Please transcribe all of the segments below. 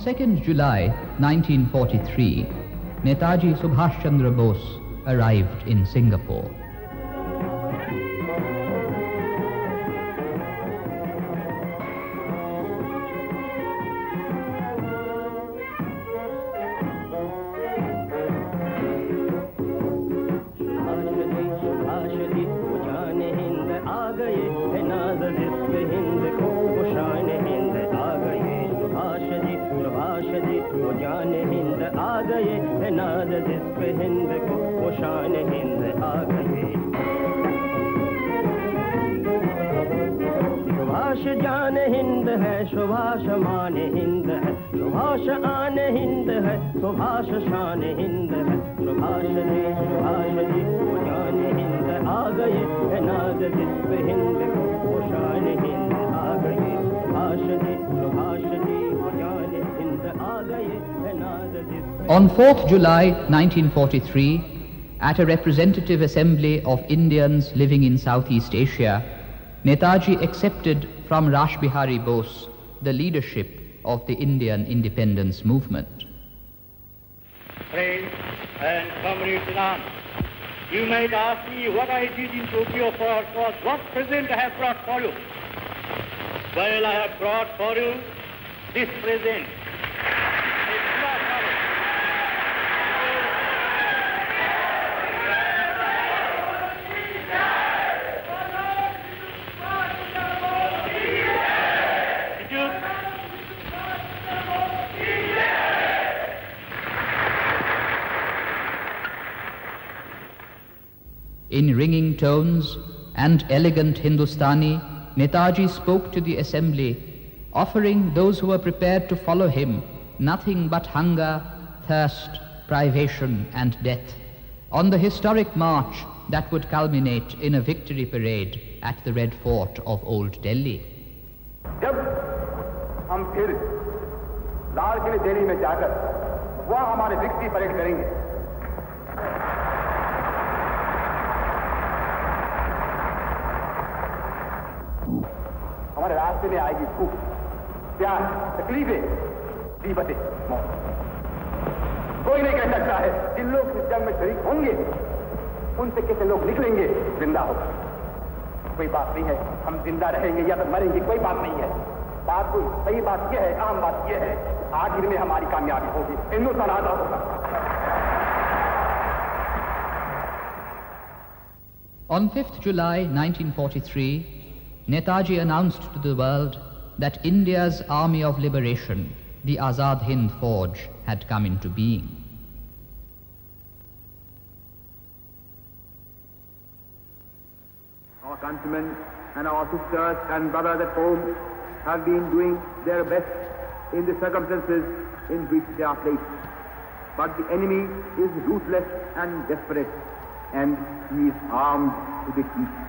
2nd July 1943, Netaji Subhaschandra Bose arrived in Singapore. Subhash मान हिंद है, सुभाष आन हिंद है, सुभाष शान हिंद है, सुभाष जी वो जान हिंद आ गए, है नाज जिस पे हिंद को वो शान हिंद आ गए, सुभाष जी वो जान हिंद आ गए, है नाज जिस। On 4th July 1943, at a representative assembly of Indians living in Southeast Asia, Netaji accepted from Rash Bihari Bose the leadership of the Indian independence movement. Friends and comrades in arms, you might ask me what I did in Tokyo for what present I have brought for you. Well, I have brought for you this present. It's not ours. In ringing tones and elegant Hindustani, Netaji spoke to the assembly, offering those who were prepared to follow him nothing but hunger, thirst, privation and death, on the historic march that would culminate in a victory parade at the Red Fort of Old Delhi. जब हम फिर लाल किले दिल्ली में जाकर वहाँ हमारे victory parade करेंगे, हमारे रास्ते में आएगी भूख, प्यास, तकलीफें, मुसीबतें, मौत। कोई नहीं कह सकता है जिन लोग इस जंग में शरीक होंगे उनसे कितने लोग निकलेंगे जिंदा होकर। कोई बात नहीं है हम जिंदा रहेंगे या तो मरेंगे, कोई बात नहीं है। बात कोई सही बात यह है, आम बात यह है, आखिर में हमारी कामयाबी होगी, हिंदुस्तान आजाद होगा। On 5th July 1943, Netaji announced to the world that India's army of liberation, the Azad Hind Fauj, had come into being. Our countrymen and our sisters and brothers at home have been doing their best in the circumstances in which they are placed. But the enemy is ruthless and desperate, and he is armed to the teeth.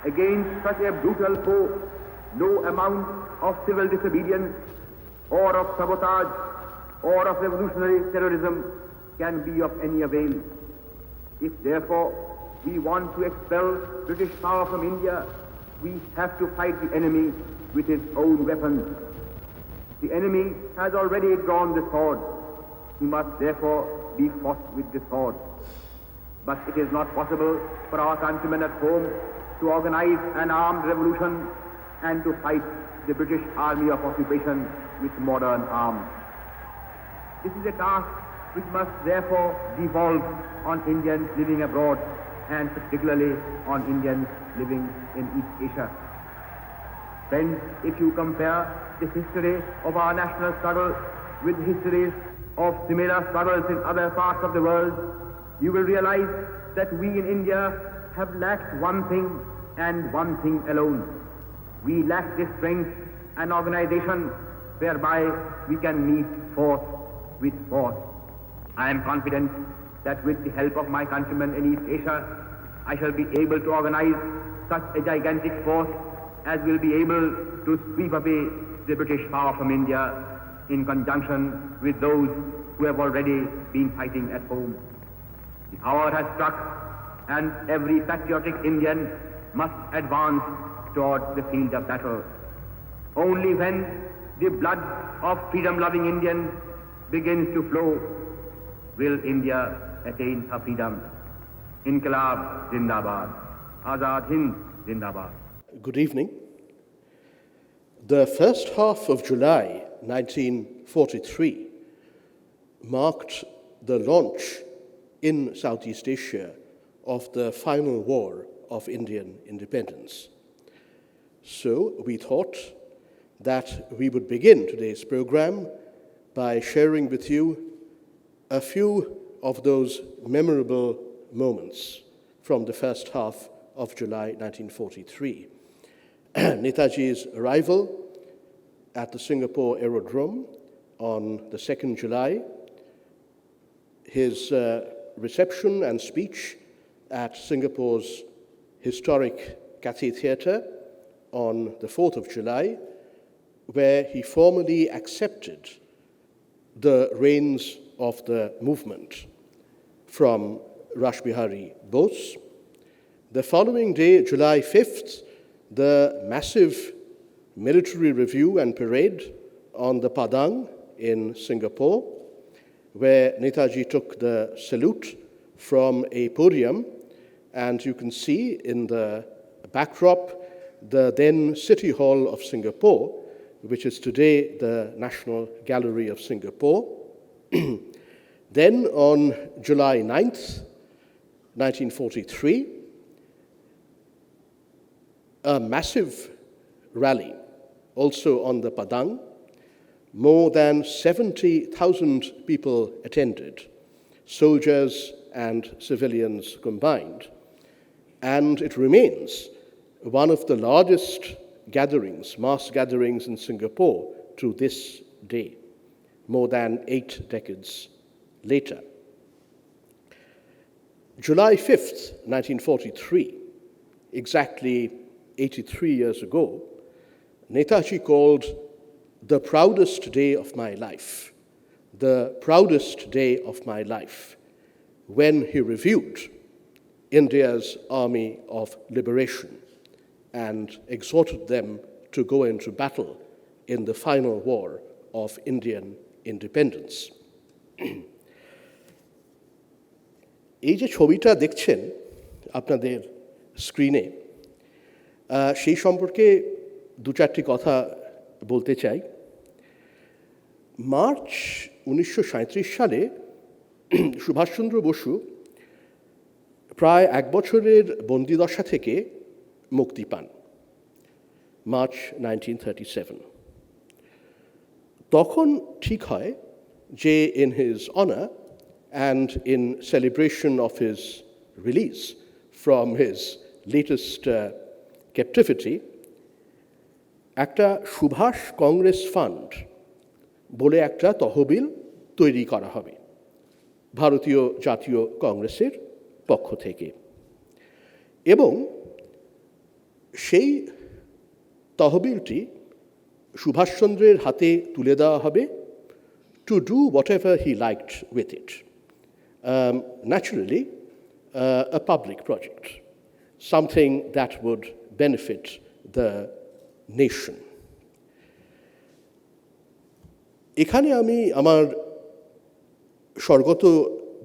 Against such a brutal foe, no amount of civil disobedience or of sabotage or of revolutionary terrorism can be of any avail. If therefore we want to expel British power from India, we have to fight the enemy with his own weapons. The enemy has already drawn the sword. He must therefore be fought with the sword. But it is not possible for our countrymen at home to organize an armed revolution and to fight the British army of occupation with modern arms. This is a task which must therefore devolve on Indians living abroad and particularly on Indians living in East Asia. Friends, if you compare the history of our national struggle with histories of similar struggles in other parts of the world, you will realize that we in India have lacked one thing and one thing alone. We lack the strength and organization whereby we can meet force with force. I am confident that with the help of my countrymen in East Asia, I shall be able to organize such a gigantic force as will be able to sweep away the British power from India in conjunction with those who have already been fighting at home. The hour has struck, and every patriotic Indian must advance towards the field of battle. Only when the blood of freedom-loving Indians begins to flow, will India attain her freedom. Inqilab Zindabad. Azad Hind Zindabad. Good evening. The first half of July 1943 marked the launch in Southeast Asia of the final war of Indian independence. So we thought that we would begin today's program by sharing with you a few of those memorable moments from the first half of July 1943. Netaji's arrival at the Singapore Aerodrome on the 2nd July, his reception and speech at Singapore's historic Cathay Theatre on the 4th of July, where he formally accepted the reins of the movement from Rash Bihari Bose. The following day, July 5th, the massive military review and parade on the Padang in Singapore, where Netaji took the salute from a podium, and you can see in the backdrop the then City Hall of Singapore, which is today the National Gallery of Singapore. Then on July 9th, 1943, a massive rally, also on the Padang. More than 70,000 people attended, soldiers and civilians combined. And it remains one of the largest gatherings, mass gatherings in Singapore to this day, more than 8 decades later. July 5th, 1943, exactly 83 years ago, Netaji called the proudest day of my life, the proudest day of my life, when he reviewed India's Army of Liberation and exhorted them to go into battle in the final war of Indian independence. এই যে ছবিটা দেখছেন আপনাদের স্ক্রিনে, সেই সম্পর্কে দু চারটি কথা বলতে চাই। মার্চ 1937 সালে সুভাষচন্দ্র বসু প্রায় 1 বছরের বন্দিদশা থেকে মুক্তি পান, মার্চ 1937। তখন ঠিক হয় যে in his honor and in celebration of his release from his latest captivity, একটা সুভাষ কংগ্রেস ফান্ড বলে একটা তহবিল তৈরি করা হবে ভারতীয় জাতীয় কংগ্রেসের পক্ষ থেকে, এবং সেই তহবিলটি সুভাষচন্দ্রের হাতে তুলে দেওয়া হবে to do whatever he liked with it. Naturally, a public project, something that would benefit the nation. এখানে আমি আমার স্বর্গত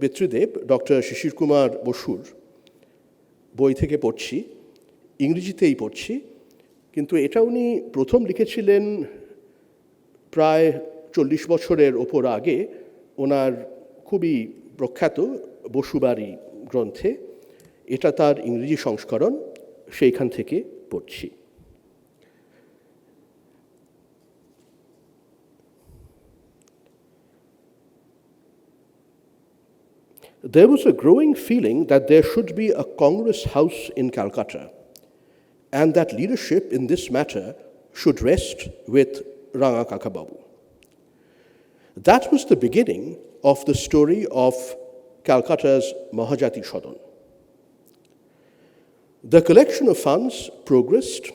পিতৃদেব ডক্টর শিশির কুমার বসুর বই থেকে পড়ছি, ইংরেজিতেই পড়ছি, কিন্তু এটা উনি প্রথম লিখেছিলেন প্রায় 40 বছরের ওপর আগে ওনার খুবই প্রখ্যাত বসুবাড়ি গ্রন্থে। এটা তার ইংরেজি সংস্করণ, সেইখান থেকে পড়ছি। There was a growing feeling that there should be a Congress house in Calcutta, and that leadership in this matter should rest with Ranga Kakababu. That was the beginning of the story of Calcutta's Mahajati Shodon. The collection of funds progressed.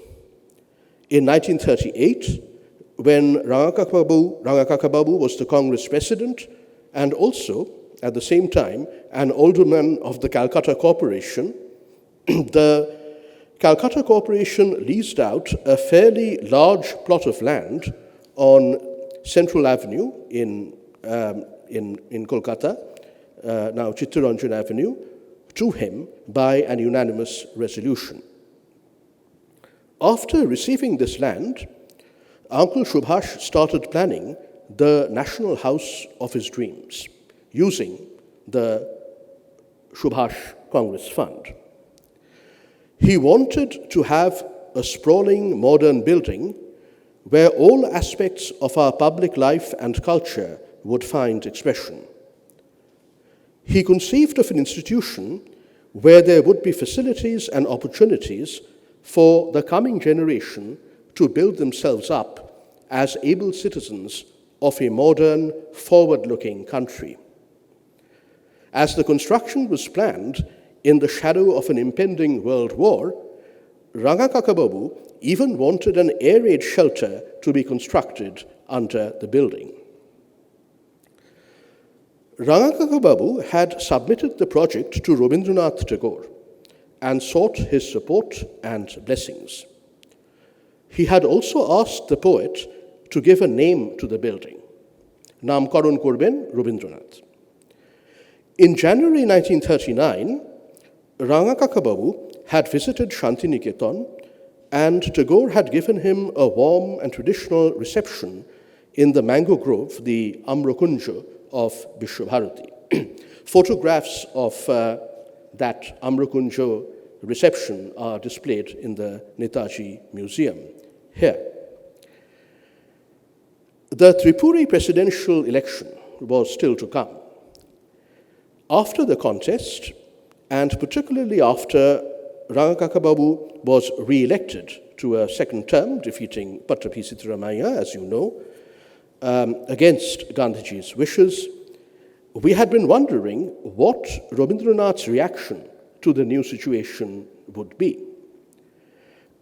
In 1938, when Ranga Kakababu was the Congress president and also, at the same time, an alderman of the Calcutta Corporation, the Calcutta Corporation leased out a fairly large plot of land on Central Avenue in Kolkata, now Chittaranjan Avenue, to him by an unanimous resolution. After receiving this land, Uncle Subhas started planning the national house of his dreams, using the Subhas Congress Fund. He wanted to have a sprawling modern building where all aspects of our public life and culture would find expression. He conceived of an institution where there would be facilities and opportunities for the coming generation to build themselves up as able citizens of a modern, forward-looking country. As the construction was planned in the shadow of an impending world war, Rangakakababu even wanted an air raid shelter to be constructed under the building. Rangakakababu had submitted the project to Rabindranath Tagore and sought his support and blessings. He had also asked the poet to give a name to the building. Namkaron korben Rabindranath. In January 1939, Rangakakababu had visited Shantiniketan, and Tagore had given him a warm and traditional reception in the mango grove, the Amrakunja of Vishwabharati. Photographs of that Amrakunja reception are displayed in the Netaji Museum here. The Tripuri presidential election was still to come. After the contest, and particularly after Rangakakababu was re-elected to a second term, defeating Patrapi Sitaramaiah, as you know, against Gandhiji's wishes, we had been wondering what Rabindranath's reaction to the new situation would be.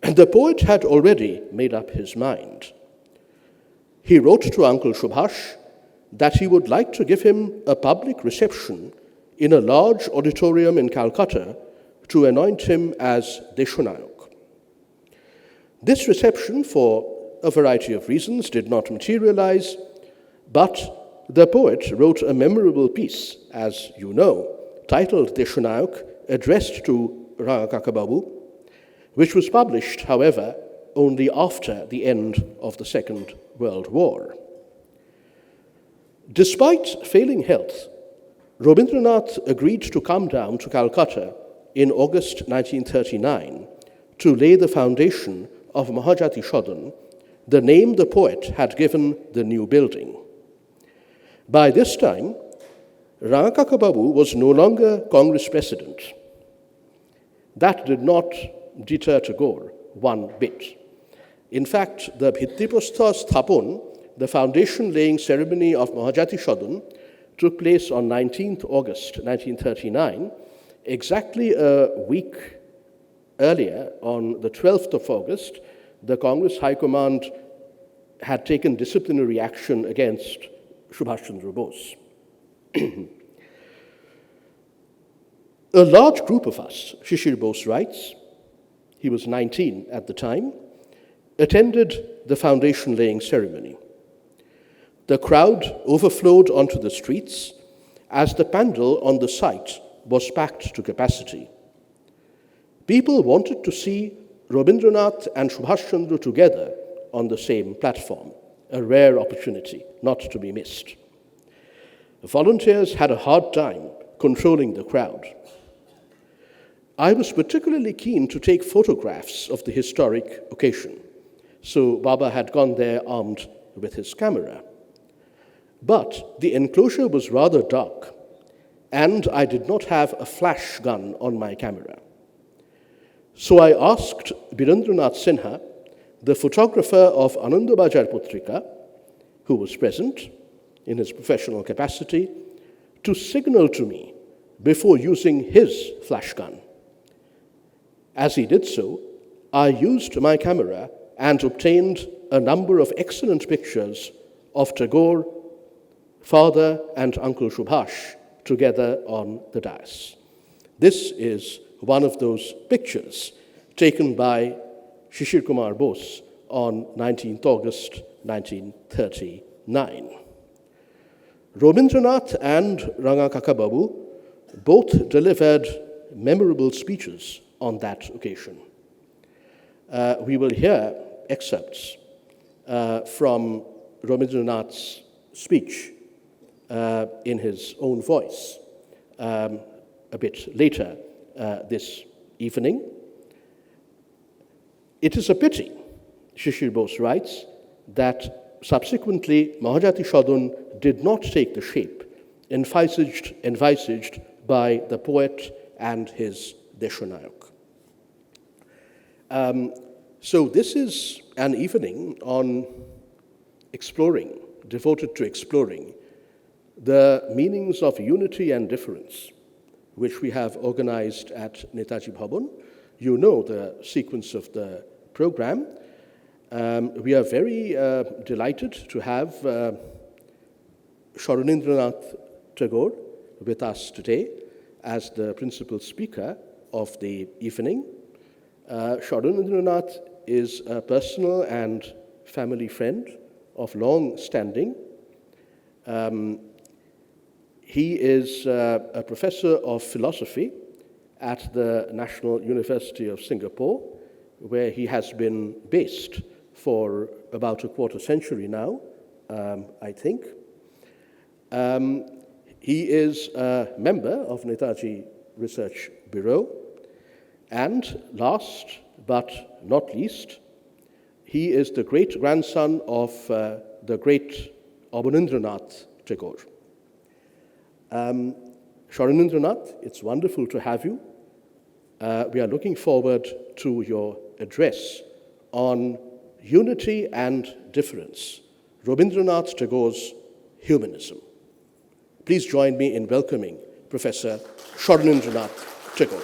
And the poet had already made up his mind. He wrote to Uncle Subhas that he would like to give him a public reception in a large auditorium in Calcutta to anoint him as Deshonayak. This reception, for a variety of reasons, did not materialize, but the poet wrote a memorable piece, as you know, titled Deshonayak, addressed to Rangakakababu, which was published, however, only after the end of the Second World War. Despite failing health, Rabindranath agreed to come down to Calcutta in August 1939 to lay the foundation of Mahajati Sadan, the name the poet had given the new building. By this time, Rangakakababu was no longer Congress president. That did not deter Tagore one bit. In fact, the Bhittipastha Sthapon, the foundation-laying ceremony of Mahajati Sadan, took place on 19th August 1939, exactly a week earlier, on the 12th of August, the Congress High Command had taken disciplinary action against Subhas Bose. A large group of us, Shishir Bose writes, he was 19 at the time, attended the foundation-laying ceremony. The crowd overflowed onto the streets as the pandal on the site was packed to capacity. People wanted to see Rabindranath and Subhaschandra together on the same platform, a rare opportunity not to be missed. Volunteers had a hard time controlling the crowd. I was particularly keen to take photographs of the historic occasion, so Baba had gone there armed with his camera. But the enclosure was rather dark, and I did not have a flash gun on my camera. So I asked Birendranath Sinha, the photographer of Anandabajar Putrika, who was present in his professional capacity, to signal to me before using his flash gun. As he did so, I used my camera and obtained a number of excellent pictures of Tagore, Father and Uncle Subhas together on the dais. This is one of those pictures taken by Shishir Kumar Bose on 19th August 1939. Rabindranath and Ranga Kakababu both delivered memorable speeches on that occasion. We will hear excerpts from Rabindranath's speech in his own voice a bit later this evening. It is a pity, Shishir Bose writes, that subsequently Mahajati Shodun did not take the shape envisaged by the poet and his Deshonayak. So this is an evening on devoted to exploring the meanings of unity and difference, which we have organized at Netaji Bhawan. You know the sequence of the program. We are very delighted to have Saranindranath Tagore with us today as the principal speaker of the evening. Saranindranath is a personal and family friend of long standing. He is a professor of philosophy at the National University of Singapore, where he has been based for about a quarter century now, I think. He is a member of Netaji Research Bureau, and last but not least, he is the great-grandson of the great Rabindranath Tagore. Saranindranath, it's wonderful to have you. We are looking forward to your address on unity and difference, Rabindranath Tagore's Humanism. Please join me in welcoming Professor Saranindranath Tagore.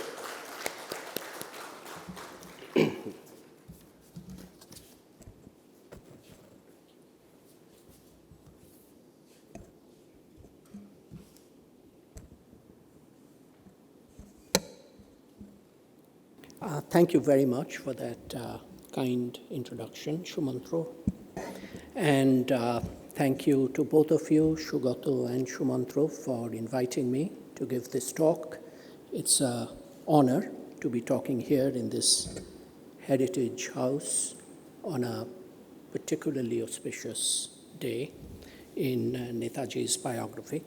Thank you very much for that kind introduction, Sumantra. And thank you to both of you, Sugata and Sumantra, for inviting me to give this talk. It's an honor to be talking here in this heritage house on a particularly auspicious day in Netaji's biography.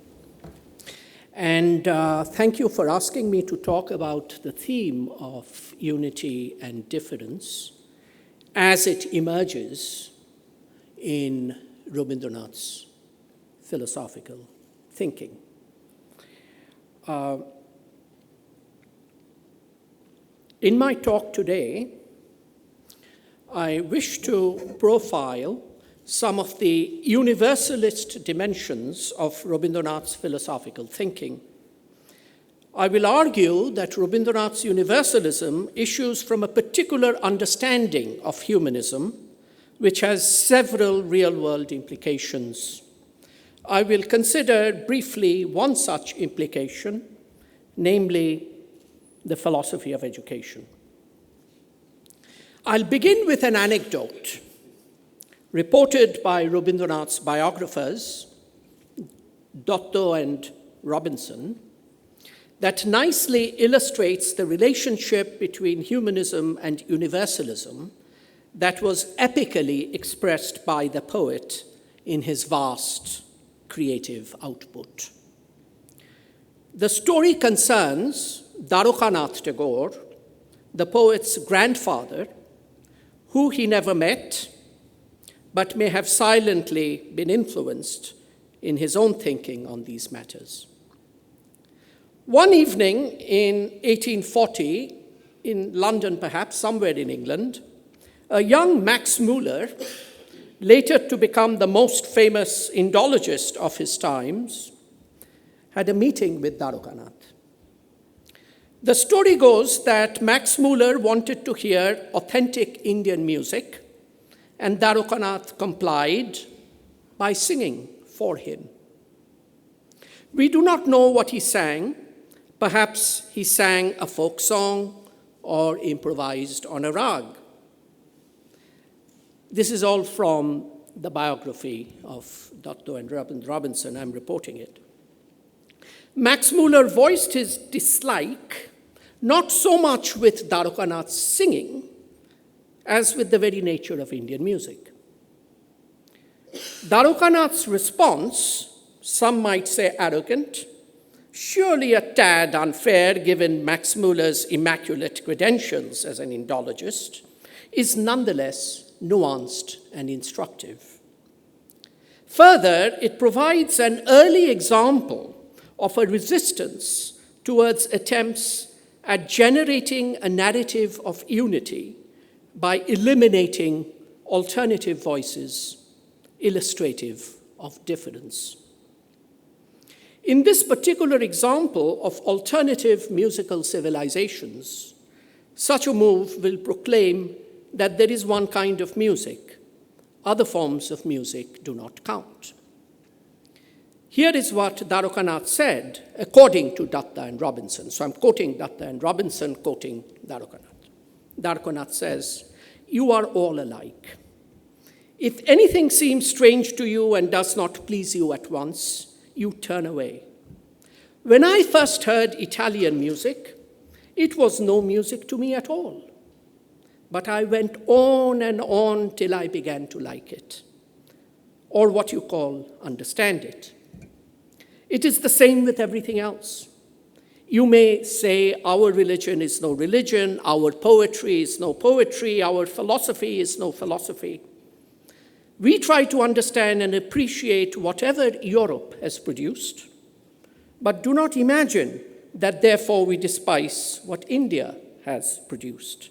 And thank you for asking me to talk about the theme of unity and difference as it emerges in Rabindranath's philosophical thinking. In my talk today, I wish to profile some of the universalist dimensions of Rabindranath's philosophical thinking. I will argue that Rabindranath's universalism issues from a particular understanding of humanism, which has several real-world implications. I will consider briefly one such implication, namely the philosophy of education. I'll begin with an anecdote reported by Rabindranath's biographers, Dotto and Robinson, that nicely illustrates the relationship between humanism and universalism that was epically expressed by the poet in his vast creative output. The story concerns Rabindranath Tagore, the poet's grandfather, who he never met, but may have silently been influenced in his own thinking on these matters. One evening in 1840, in London perhaps, somewhere in England, a young Max Muller, later to become the most famous Indologist of his times, had a meeting with Rabindranath. The story goes that Max Muller wanted to hear authentic Indian music, and Rabindranath complied by singing for him. We do not know what he sang. Perhaps he sang a folk song or improvised on a rag. This is all from the biography of Dr. and Robinson. I'm reporting it. Max Muller voiced his dislike not so much with Dwarkanath's singing as with the very nature of Indian music. Dwarkanath's response, some might say arrogant, surely a tad unfair given Max Muller's immaculate credentials as an Indologist, is nonetheless nuanced and instructive. Further, it provides an early example of a resistance towards attempts at generating a narrative of unity by eliminating alternative voices illustrative of difference. In this particular example of alternative musical civilizations, such a move will proclaim that there is one kind of music. Other forms of music do not count. Here is what Dwarkanath said, according to Datta and Robinson. So I'm quoting Datta and Robinson, quoting Dwarkanath. Dwarkanath says, "You are all alike. If anything seems strange to you and does not please you at once, you turn away. When I first heard Italian music, it was no music to me at all. But I went on and on till I began to like it, or what you call understand it. It is the same with everything else. You may say our religion is no religion, our poetry is no poetry, our philosophy is no philosophy. We try to understand and appreciate whatever Europe has produced, but do not imagine that therefore we despise what India has produced.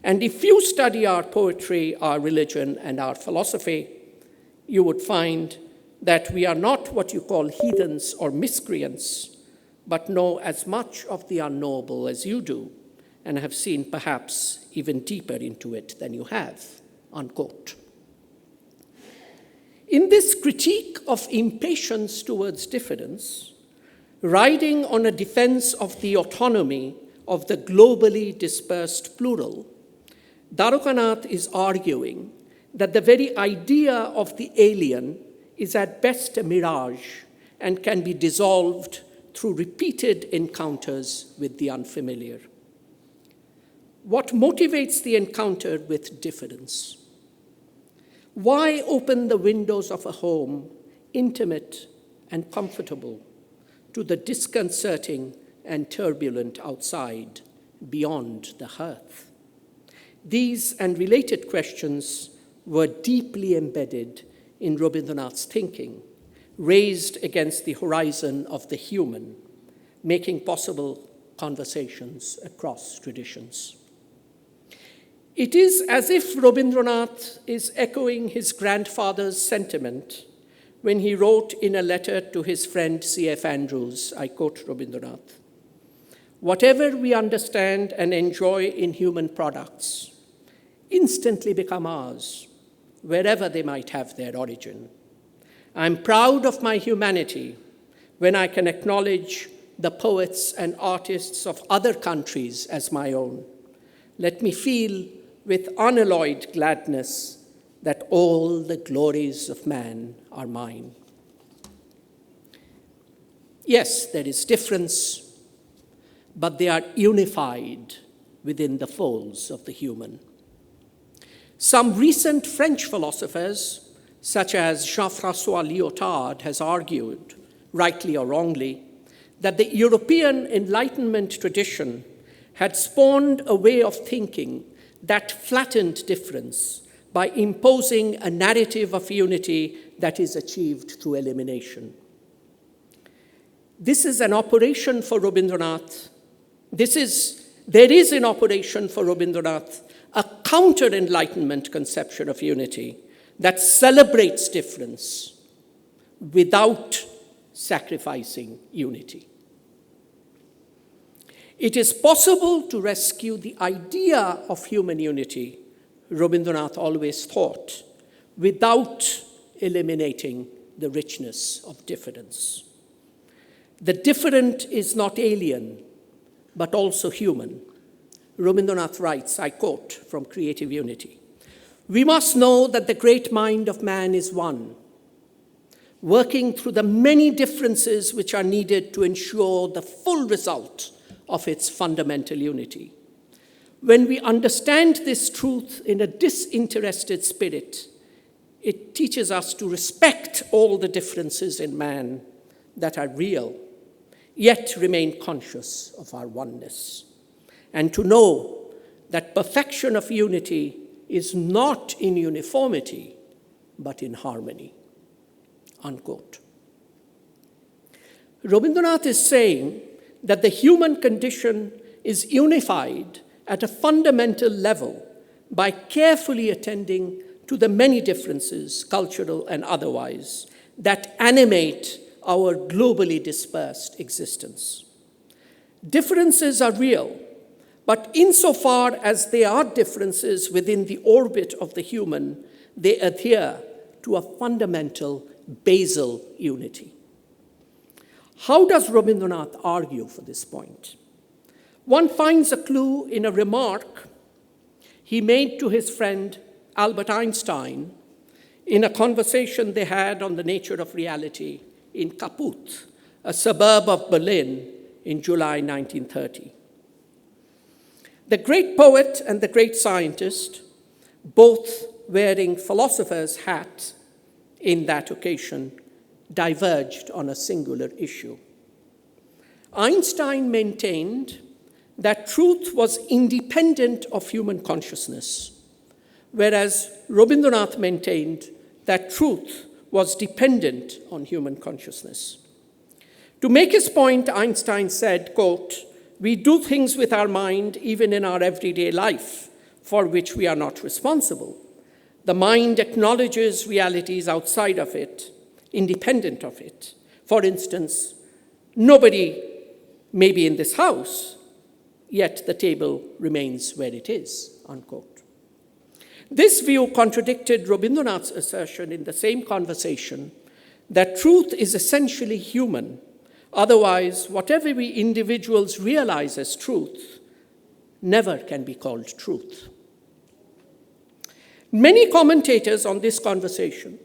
And if you study our poetry, our religion, and our philosophy, you would find that we are not what you call heathens or miscreants, but know as much of the unknowable as you do, and have seen perhaps even deeper into it than you have," unquote. In this critique of impatience towards difference, riding on a defense of the autonomy of the globally dispersed plural, Dwarkanath is arguing that the very idea of the alien is at best a mirage and can be dissolved through repeated encounters with the unfamiliar. What motivates the encounter with difference? Why open the windows of a home, intimate and comfortable, to the disconcerting and turbulent outside, beyond the hearth? These and related questions were deeply embedded in Rabindranath's thinking, raised against the horizon of the human, making possible conversations across traditions. It is as if Rabindranath is echoing his grandfather's sentiment when he wrote in a letter to his friend C.F. Andrews, I quote Rabindranath, "Whatever we understand and enjoy in human products instantly become ours, wherever they might have their origin. I'm proud of my humanity when I can acknowledge the poets and artists of other countries as my own. Let me feel with unalloyed gladness that all the glories of man are mine." Yes, there is difference, but they are unified within the folds of the human. Some recent French philosophers, such as Jean-François Lyotard, has argued, rightly or wrongly, that the European Enlightenment tradition had spawned a way of thinking that flattened difference by imposing a narrative of unity that is achieved through elimination. This is an operation for Rabindranath. There is in operation for Rabindranath a counter-Enlightenment conception of unity that celebrates difference without sacrificing unity. It is possible to rescue the idea of human unity, Rabindranath always thought, without eliminating the richness of difference. The different is not alien, but also human. Rabindranath writes, I quote from Creative Unity, We must know that the great mind of man is one, working through the many differences which are needed to ensure the full result of its fundamental unity. When we understand this truth in a disinterested spirit, it teaches us to respect all the differences in man that are real, yet remain conscious of our oneness, and to know that perfection of unity is not in uniformity, but in harmony. Unquote. Rabindranath is saying that the human condition is unified at a fundamental level by carefully attending to the many differences, cultural and otherwise, that animate our globally dispersed existence. Differences are real, but insofar as they are differences within the orbit of the human, they adhere to a fundamental basal unity. How does Rabindranath argue for this point? One finds a clue in a remark he made to his friend Albert Einstein in a conversation they had on the nature of reality in Kaput, a suburb of Berlin, in July 1930. The great poet and the great scientist, both wearing philosopher's hats in that occasion, diverged on a singular issue. Einstein maintained that truth was independent of human consciousness, whereas Rabindranath maintained that truth was dependent on human consciousness. To make his point, Einstein said, quote, "We do things with our mind even in our everyday life for which we are not responsible. The mind acknowledges realities outside of it, independent of it. For instance, nobody may be in this house, yet the table remains where it is," unquote. This view contradicted Rabindranath's assertion in the same conversation that truth is essentially human. Otherwise, whatever we individuals realize as truth never can be called truth. Many commentators on this conversation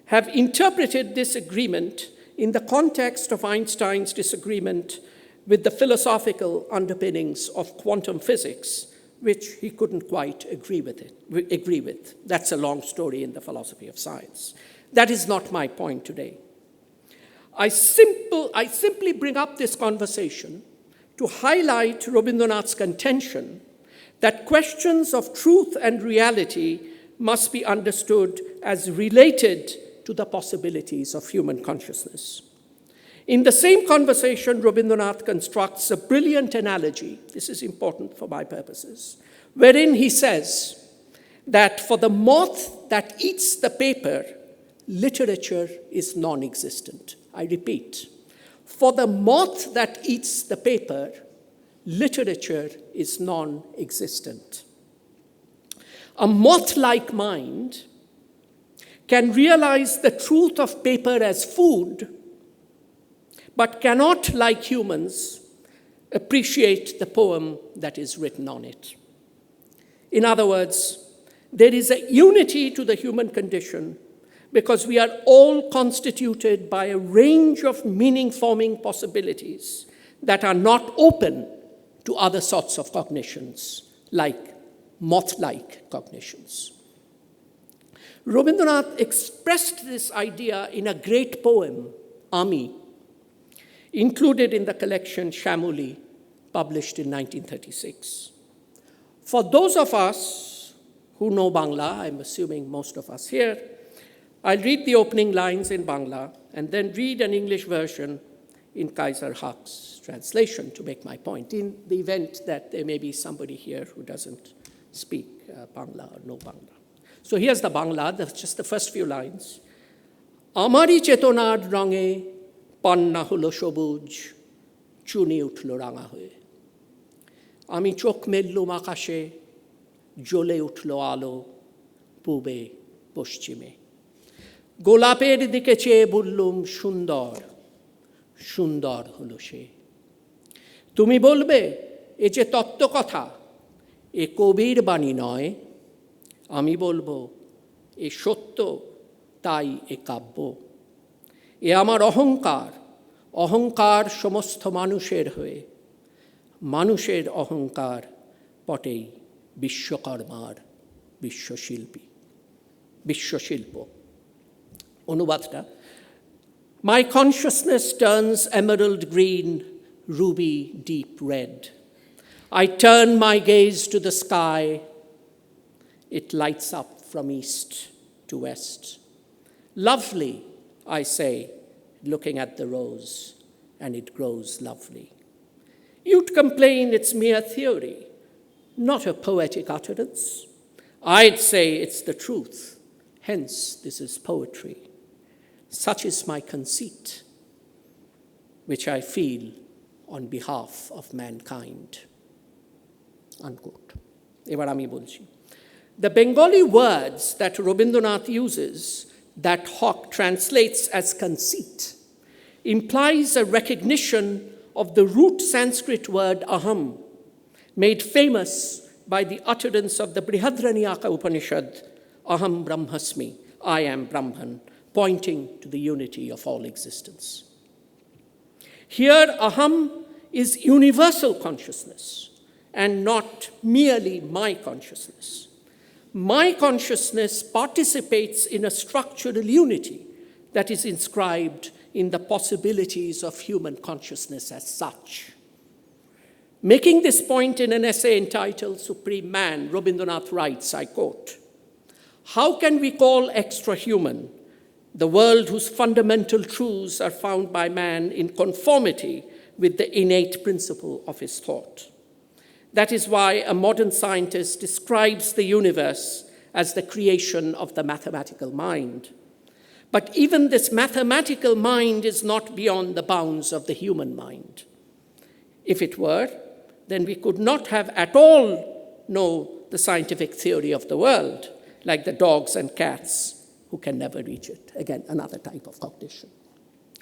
have interpreted this agreement in the context of Einstein's disagreement with the philosophical underpinnings of quantum physics, which he couldn't quite agree with. That's a long story in the philosophy of science. That is not my point today. I simply bring up this conversation to highlight Rabindranath's contention that questions of truth and reality must be understood as related to the possibilities of human consciousness. In the same conversation, Rabindranath constructs a brilliant analogy, this is important for my purposes, wherein he says that for the moth that eats the paper, literature is non-existent. I repeat, for the moth that eats the paper, literature is non-existent. A moth-like mind can realize the truth of paper as food, but cannot, like humans, appreciate the poem that is written on it. In other words, there is a unity to the human condition because we are all constituted by a range of meaning-forming possibilities that are not open to other sorts of cognitions, like moth-like cognitions. Rabindranath expressed this idea in a great poem, Ami, included in the collection Shamuli, published in 1936. For those of us who know Bangla, I'm assuming most of us here, I'll read the opening lines in Bangla and then read an English version in Kaiser Huck's translation to make my point, in the event that there may be somebody here who doesn't speak Bangla or know Bangla. So here's the Bangla, just the first few lines. Amari chetonar range panna holo shobuj, chuni utlo ranga hoye. Ami chok mellum akashe, jole utlo alo, pube poschime. গোলাপের দিকে চেয়ে বললুম সুন্দর সুন্দর হলো সে তুমি বলবে এ যে তত্ত্বকথা এ কবির বাণী নয় আমি বলবো এ সত্য, তাই এ কাব্য। এ আমার অহংকার, অহংকার সমস্ত মানুষের হয়ে, মানুষের অহংকার পটেই বিশ্বকর্মার বিশ্বশিল্প। অনুবাদটা: My consciousness turns emerald green, ruby deep red. I turn my gaze to the sky. It lights up from east to west. Lovely, I say, looking at the rose, and it grows lovely. You'd complain it's mere theory, not a poetic utterance. I'd say it's the truth, hence this is poetry. Such is my conceit, which I feel on behalf of mankind. Unquote. এবার আমি বলছি। The Bengali words that Rabindranath uses, that Hawke translates as conceit, implies a recognition of the root Sanskrit word aham, made famous by the utterance of the Brihadaranyaka Upanishad, aham brahmasmi, I am Brahman, pointing to the unity of all existence. Here, aham is universal consciousness and not merely my consciousness. My consciousness participates in a structural unity that is inscribed in the possibilities of human consciousness as such. Making this point in an essay entitled Supreme Man, Rabindranath writes, I quote, "How can we call extra-human the world whose fundamental truths are found by man in conformity with the innate principle of his thought? That is why a modern scientist describes the universe as the creation of the mathematical mind. But even this mathematical mind is not beyond the bounds of the human mind. If it were, then we could not have at all know the scientific theory of the world, like the dogs and cats who can never reach it." Again, another type of cognition.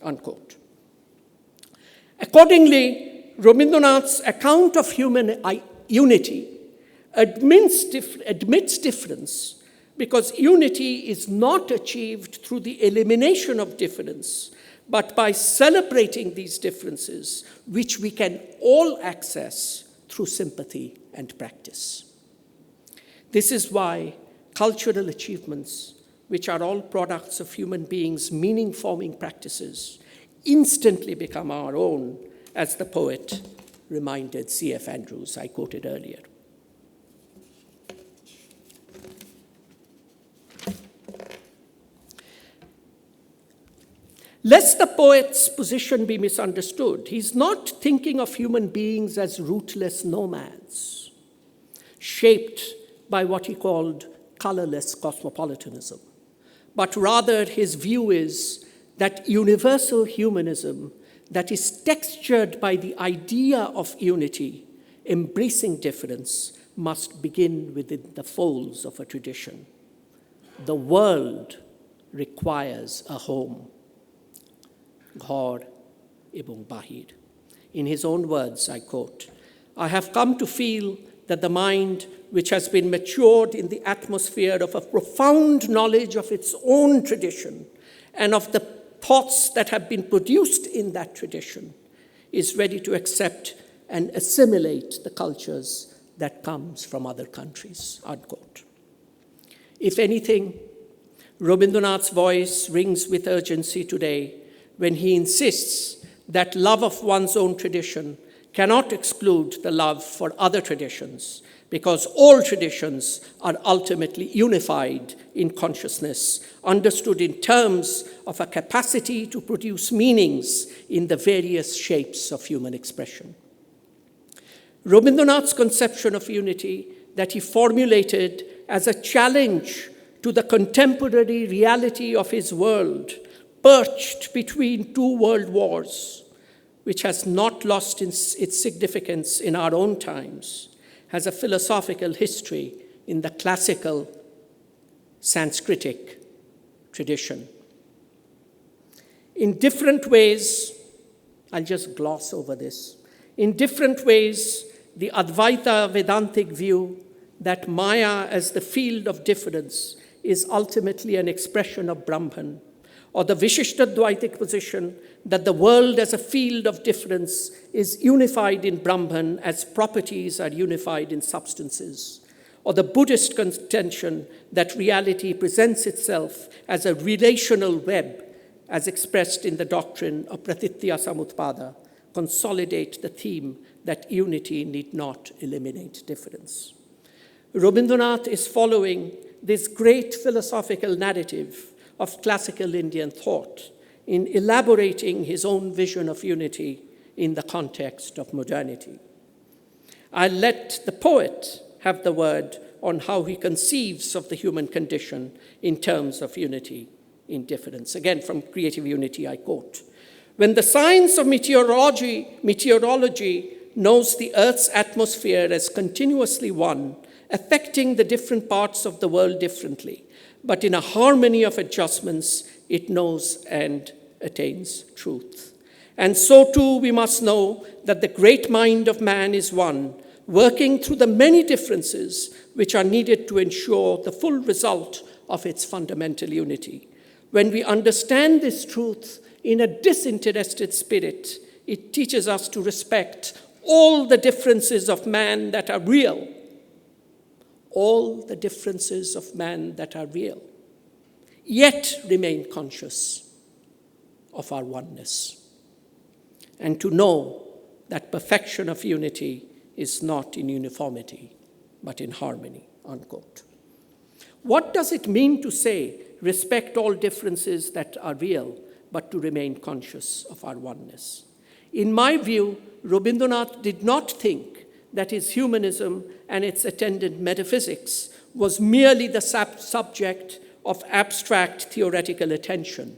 Unquote. Accordingly, Rabindranath's account of human unity admits difference, because unity is not achieved through the elimination of difference, but by celebrating these differences, which we can all access through sympathy and practice. This is why cultural achievements, which are all products of human beings' meaning-forming practices, instantly become our own, as the poet reminded C.F. Andrews, I quoted earlier. Lest the poet's position be misunderstood, he's not thinking of human beings as rootless nomads, shaped by what he called colorless cosmopolitanism, but rather his view is that universal humanism that is textured by the idea of unity, embracing difference, must begin within the folds of a tradition. The world requires a home. Ghar ebong bahir. In his own words, I quote, "I have come to feel that the mind, which has been matured in the atmosphere of a profound knowledge of its own tradition and of the thoughts that have been produced in that tradition, is ready to accept and assimilate the cultures that comes from other countries." Unquote. If anything, Rabindranath's voice rings with urgency today when he insists that love of one's own tradition cannot exclude the love for other traditions, because all traditions are ultimately unified in consciousness, understood in terms of a capacity to produce meanings in the various shapes of human expression. Rabindranath's conception of unity that he formulated as a challenge to the contemporary reality of his world, perched between two world wars, which has not lost its significance in our own times, has a philosophical history in the classical Sanskritic tradition. In different ways, I'll just gloss over this. In different ways, the Advaita Vedantic view that Maya as the field of difference is ultimately an expression of Brahman, or the Vishishtadvaitic position that the world as a field of difference is unified in Brahman as properties are unified in substances, or the Buddhist contention that reality presents itself as a relational web as expressed in the doctrine of Pratitya Samutpada, consolidate the theme that unity need not eliminate difference. Rabindranath is following this great philosophical narrative of classical Indian thought in elaborating his own vision of unity in the context of modernity. I'll let the poet have the word on how he conceives of the human condition in terms of unity in difference. Again, from Creative Unity, I quote, "When the science of meteorology knows the Earth's atmosphere as continuously one, affecting the different parts of the world differently, but in a harmony of adjustments, it knows and attains truth. And so too we must know that the great mind of man is one, working through the many differences which are needed to ensure the full result of its fundamental unity. When we understand this truth in a disinterested spirit, it teaches us to respect all the differences of man that are real, all the differences of man that are real, yet remain conscious of our oneness, and to know that perfection of unity is not in uniformity, but in harmony," unquote. What does it mean to say, respect all differences that are real, but to remain conscious of our oneness? In my view, Rabindranath did not think that his humanism and its attendant metaphysics was merely the subject of abstract theoretical attention,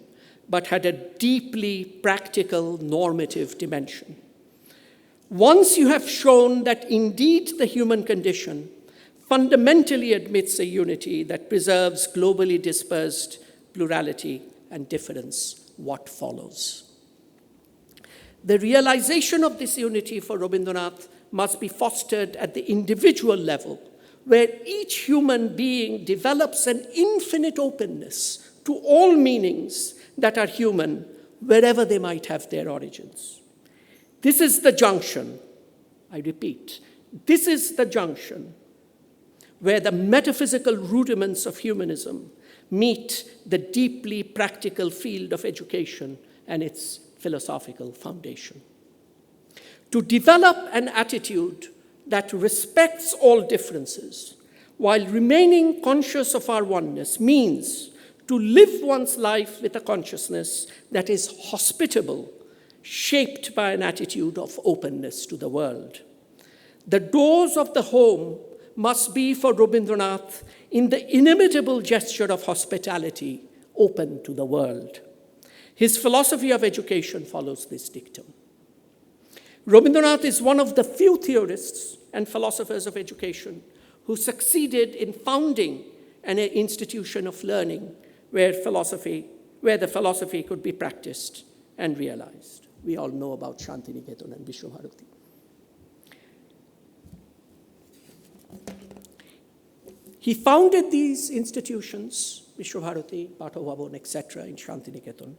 but had a deeply practical normative dimension. Once you have shown that indeed the human condition fundamentally admits a unity that preserves globally dispersed plurality and difference, what follows? The realization of this unity for Rabindranath must be fostered at the individual level, where each human being develops an infinite openness to all meanings that are human, wherever they might have their origins. This is the junction, I repeat, this is the junction where the metaphysical rudiments of humanism meet the deeply practical field of education and its philosophical foundation. To develop an attitude that respects all differences while remaining conscious of our oneness means to live one's life with a consciousness that is hospitable, shaped by an attitude of openness to the world. The doors of the home must be for Rabindranath in the inimitable gesture of hospitality, open to the world. His philosophy of education follows this dictum. Rabindranath is one of the few theorists and philosophers of education who succeeded in founding an institution of learning where the philosophy could be practiced and realized. We all know about Shantiniketan and Vishwabharati. He founded these institutions, Vishwabharati, Pathabhavan, etc., in Shantiniketan,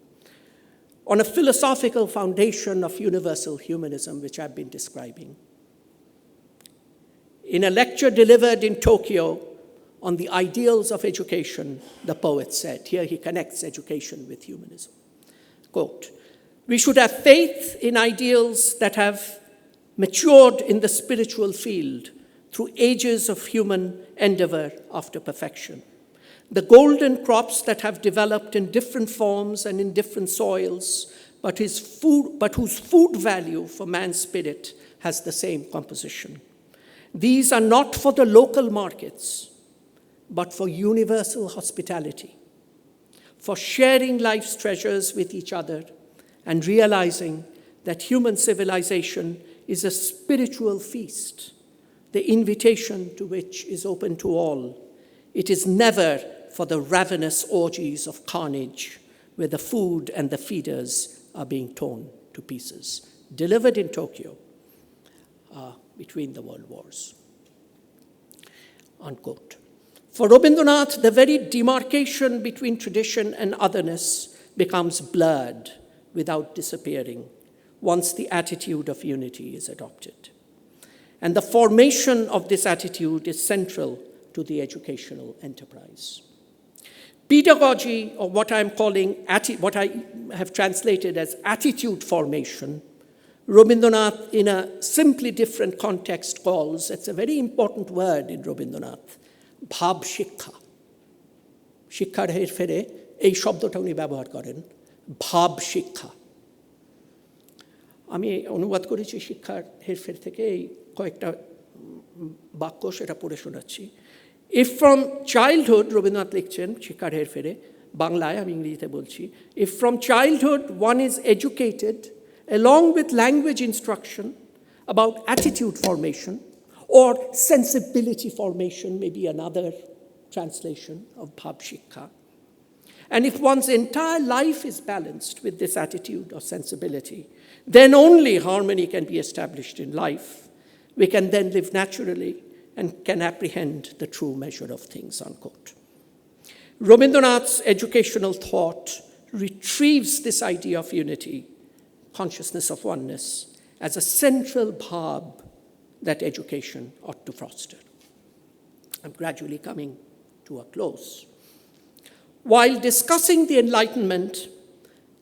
on a philosophical foundation of universal humanism, which I've been describing. In a lecture delivered in Tokyo on the ideals of education, the poet said, here he connects education with humanism, quote, "We should have faith in ideals that have matured in the spiritual field through ages of human endeavor after perfection. The golden crops that have developed in different forms and in different soils, but whose food value for man's spirit has the same composition. These are not for the local markets, but for universal hospitality, for sharing life's treasures with each other and realizing that human civilization is a spiritual feast, the invitation to which is open to all. It is never for the ravenous orgies of carnage where the food and the feeders are being torn to pieces." Delivered in Tokyo between the world wars. unquote. For Rabindranath, the very demarcation between tradition and otherness becomes blurred without disappearing once the attitude of unity is adopted. And the formation of this attitude is central to the educational enterprise. Pedagogy, or what I'm calling, what I have translated as attitude formation, Rabindranath, in a simply different context, calls, it's a very important word in Rabindranath, bhab shikkha. শিক্ষার হেরফেরে এই শব্দটা উনি ব্যবহার করেন, ভাব শিক্ষা। আমি অনুবাদ করেছি শিক্ষার হেরফের থেকে এই কয়েকটা বাক্য, সেটা পড়ে শোনাচ্ছি। If from childhood, রবীন্দ্রনাথ লিখছেন শিক্ষার হেরফেরে, বাংলায়, আমি ইংরেজিতে বলছি, if from childhood one is educated along with language instruction about attitude formation or sensibility formation, maybe another translation of bhab shikha, and if one's entire life is balanced with this attitude or sensibility, then only harmony can be established in life. We can then live naturally and can apprehend the true measure of things, unquote. Rabindranath's educational thought retrieves this idea of unity, consciousness of oneness, as a central bhab that education ought to foster. I'm gradually coming to a close. While discussing the Enlightenment,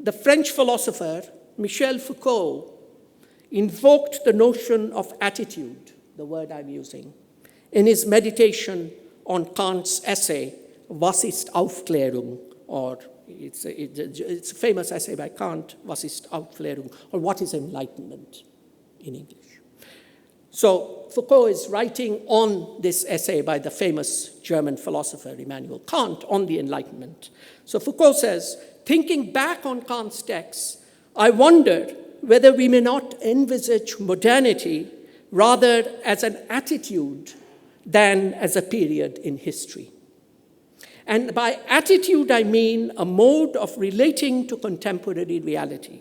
the French philosopher Michel Foucault invoked the notion of attitude, the word I'm using, in his meditation on Kant's essay, Was ist Aufklärung, or it's a famous essay by Kant, Was ist Aufklärung, or What is Enlightenment in English. So Foucault is writing on this essay by the famous German philosopher Immanuel Kant on the Enlightenment. So Foucault says, thinking back on Kant's texts, I wonder whether we may not envisage modernity rather as an attitude than as a period in history. And by attitude, I mean a mode of relating to contemporary reality,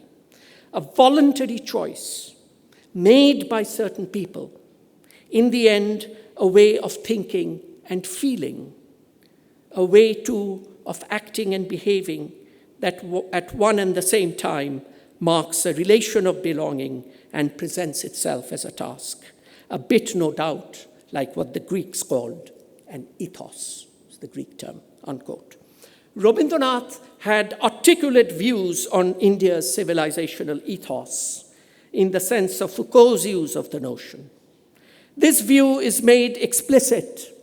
a voluntary choice made by certain people, in the end, a way of thinking and feeling, a way too of acting and behaving that at one and the same time marks a relation of belonging and presents itself as a task, a bit, no doubt, like what the Greeks called an ethos, the Greek term, unquote. Rabindranath had articulate views on India's civilizational ethos in the sense of Foucault's use of the notion. This view is made explicit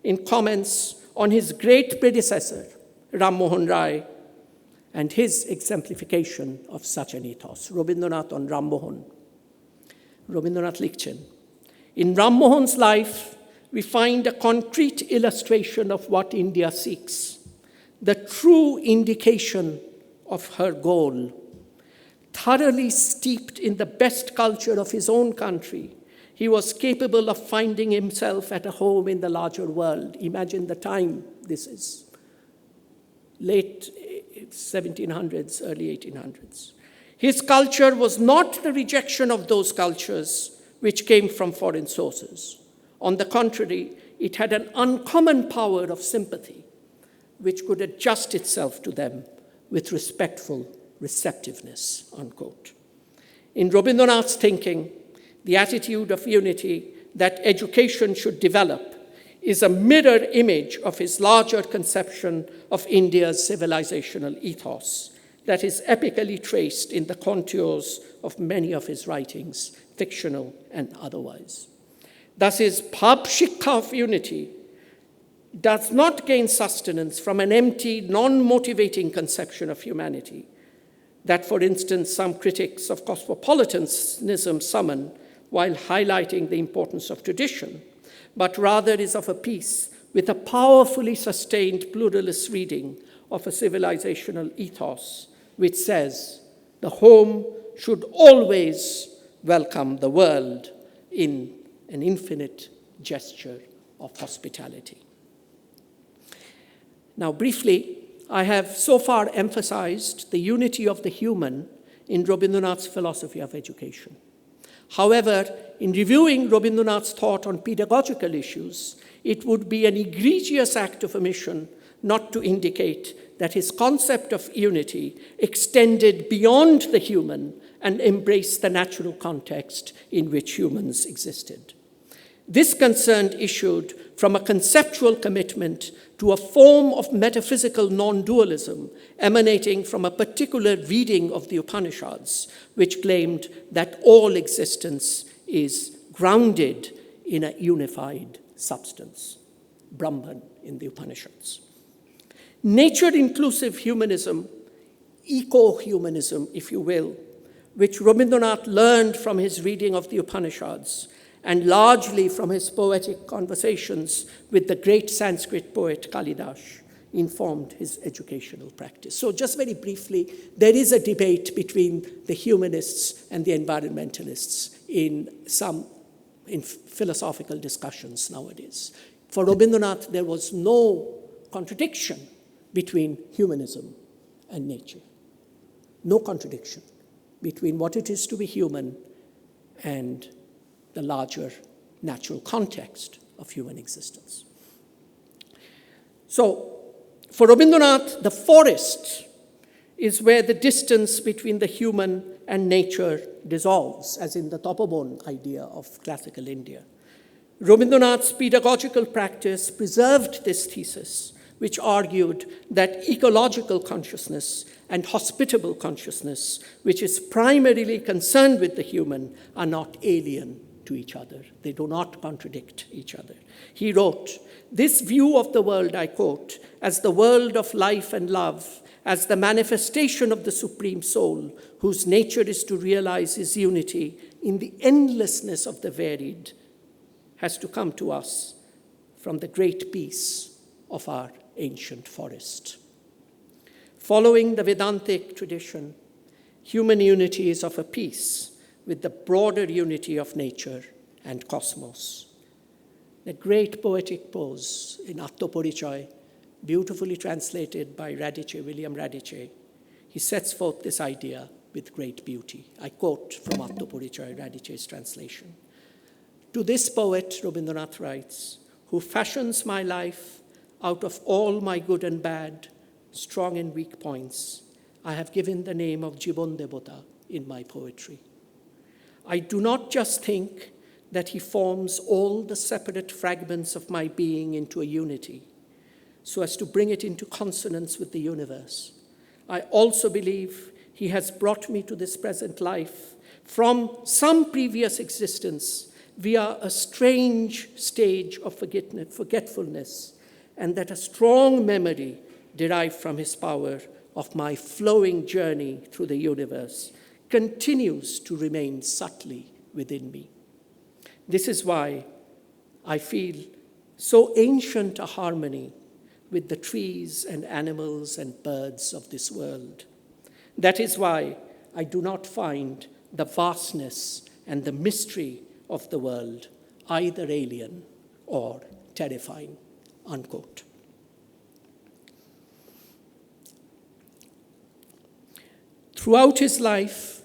in comments on his great predecessor, Ram Mohan Rai, and his exemplification of such an ethos. Rabindranath on Ram Mohan. Rabindranath likhchen, in Ram Mohan's life, we find a concrete illustration of what India seeks, the true indication of her goal. Thoroughly steeped in the best culture of his own country, he was capable of finding himself at a home in the larger world. Imagine the time this is. Late 1700s, early 1800s. His culture was not the rejection of those cultures which came from foreign sources. On the contrary, it had an uncommon power of sympathy, which could adjust itself to them with respectful receptiveness, unquote. In Rabindranath's thinking, the attitude of unity that education should develop is a mirror image of his larger conception of India's civilizational ethos that is epically traced in the contours of many of his writings, fictional and otherwise. Thus, his bhab shikha of unity does not gain sustenance from an empty, non-motivating conception of humanity that, for instance, some critics of cosmopolitanism summon while highlighting the importance of tradition, but rather is of a piece with a powerfully sustained pluralist reading of a civilizational ethos, which says the home should always welcome the world in an infinite gesture of hospitality. Now, briefly, I have so far emphasized the unity of the human in Rabindranath's philosophy of education. However, in reviewing Rabindranath's thought on pedagogical issues, it would be an egregious act of omission not to indicate that his concept of unity extended beyond the human and embraced the natural context in which humans existed. This concern issued from a conceptual commitment to a form of metaphysical non-dualism emanating from a particular reading of the Upanishads, which claimed that all existence is grounded in a unified substance, Brahman in the Upanishads. Nature-inclusive humanism, eco-humanism, if you will, which Rabindranath learned from his reading of the Upanishads and largely from his poetic conversations with the great Sanskrit poet Kalidas, informed his educational practice. So just very briefly, there is a debate between the humanists and the environmentalists in philosophical discussions nowadays. For Rabindranath, there was no contradiction between humanism and nature. No contradiction between what it is to be human and the larger natural context of human existence. So, for Rabindranath, the forest is where the distance between the human and nature dissolves, as in the Tapabon idea of classical India. Rabindranath's pedagogical practice preserved this thesis, which argued that ecological consciousness and hospitable consciousness, which is primarily concerned with the human, are not alien to each other. They do not contradict each other. He wrote, "This view of the world," I quote, "as the world of life and love, as the manifestation of the Supreme Soul, whose nature is to realize his unity in the endlessness of the varied, has to come to us from the great peace of our ancient forest." Following the Vedantic tradition, human unity is of a piece with the broader unity of nature and cosmos. The great poetic prose in Attaparichaya, beautifully translated by William Radice, he sets forth this idea with great beauty. I quote from Attaparichaya, Radice's translation. "To this poet," Rabindranath writes, "who fashions my life out of all my good and bad, strong and weak points, I have given the name of Jibon Devata in my poetry. I do not just think that he forms all the separate fragments of my being into a unity, so as to bring it into consonance with the universe. I also believe he has brought me to this present life from some previous existence via a strange stage of forgetfulness, and that a strong memory derived from his power of my flowing journey through the universe continues to remain subtly within me. This is why I feel so ancient a harmony with the trees and animals and birds of this world. That is why I do not find the vastness and the mystery of the world either alien or terrifying," unquote. Throughout his life,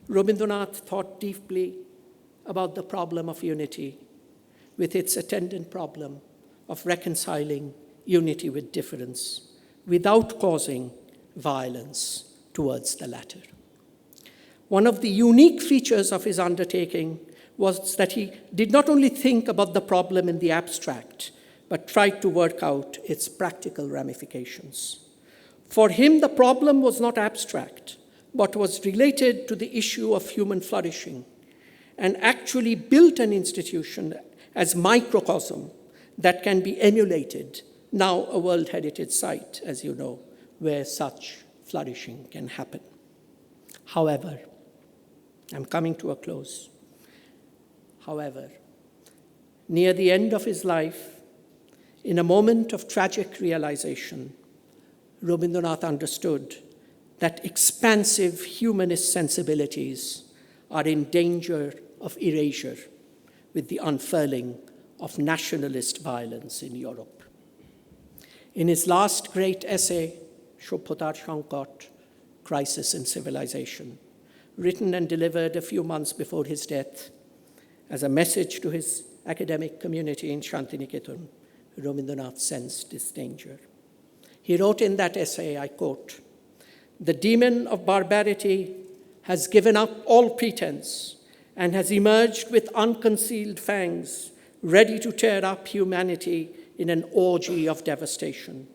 Rabindranath thought deeply about the problem of unity, with its attendant problem of reconciling unity with difference without causing violence towards the latter. One of the unique features of his undertaking was that he did not only think about the problem in the abstract, but tried to work out its practical ramifications. For him, the problem was not abstract, but was related to the issue of human flourishing, and actually built an institution as microcosm that can be emulated, now a World Heritage Site, as you know, where such flourishing can happen. However, I'm coming to a close. However, near the end of his life, in a moment of tragic realization, Rabindranath understood that expansive humanist sensibilities are in danger of erasure with the unfurling of nationalist violence in Europe. In his last great essay, Shobhotar Sankat, Crisis in Civilization, written and delivered a few months before his death as a message to his academic community in Shantiniketan. Rabindranath sensed this danger. He wrote in that essay, I quote, "The demon of barbarity has given up all pretense and has emerged with unconcealed fangs, ready to tear up humanity in an orgy of devastation.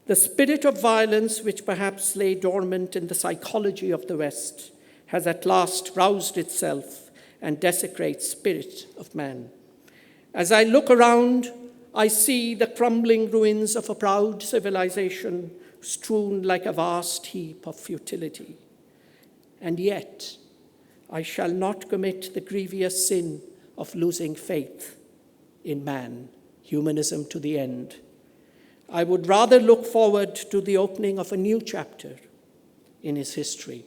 The spirit of violence, which perhaps lay dormant in the psychology of the West, has at last roused itself and desecrates spirit of man. As I look around, I see the crumbling ruins of a proud civilization strewn like a vast heap of futility. And yet, I shall not commit the grievous sin of losing faith in man, humanism to the end. I would rather look forward to the opening of a new chapter in his history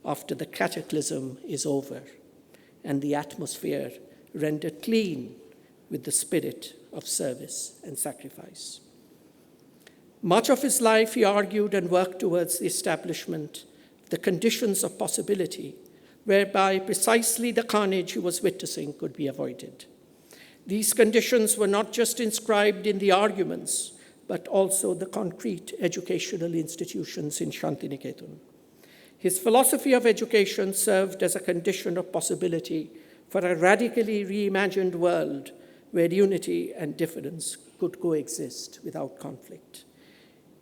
after the cataclysm is over and the atmosphere rendered clean with the spirit of service and sacrifice." Much of his life, he argued and worked towards the establishment of the conditions of possibility whereby precisely the carnage he was witnessing could be avoided. These conditions were not just inscribed in the arguments, but also the concrete educational institutions in Shantiniketan. His philosophy of education served as a condition of possibility for a radically reimagined world where unity and difference could coexist without conflict.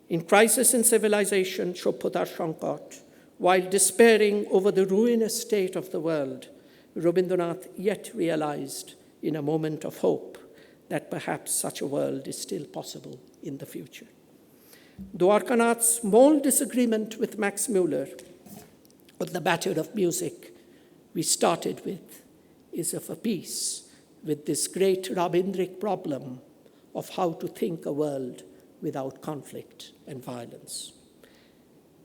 In Crisis in Civilization, Shobhotar Shankot, while despairing over the ruinous state of the world, Rabindranath yet realized in a moment of hope that perhaps such a world is still possible in the future. Dwarkanath's small disagreement with Max Muller on the matter of music we started with is of a piece with this great Rabindric problem of how to think a world without conflict and violence.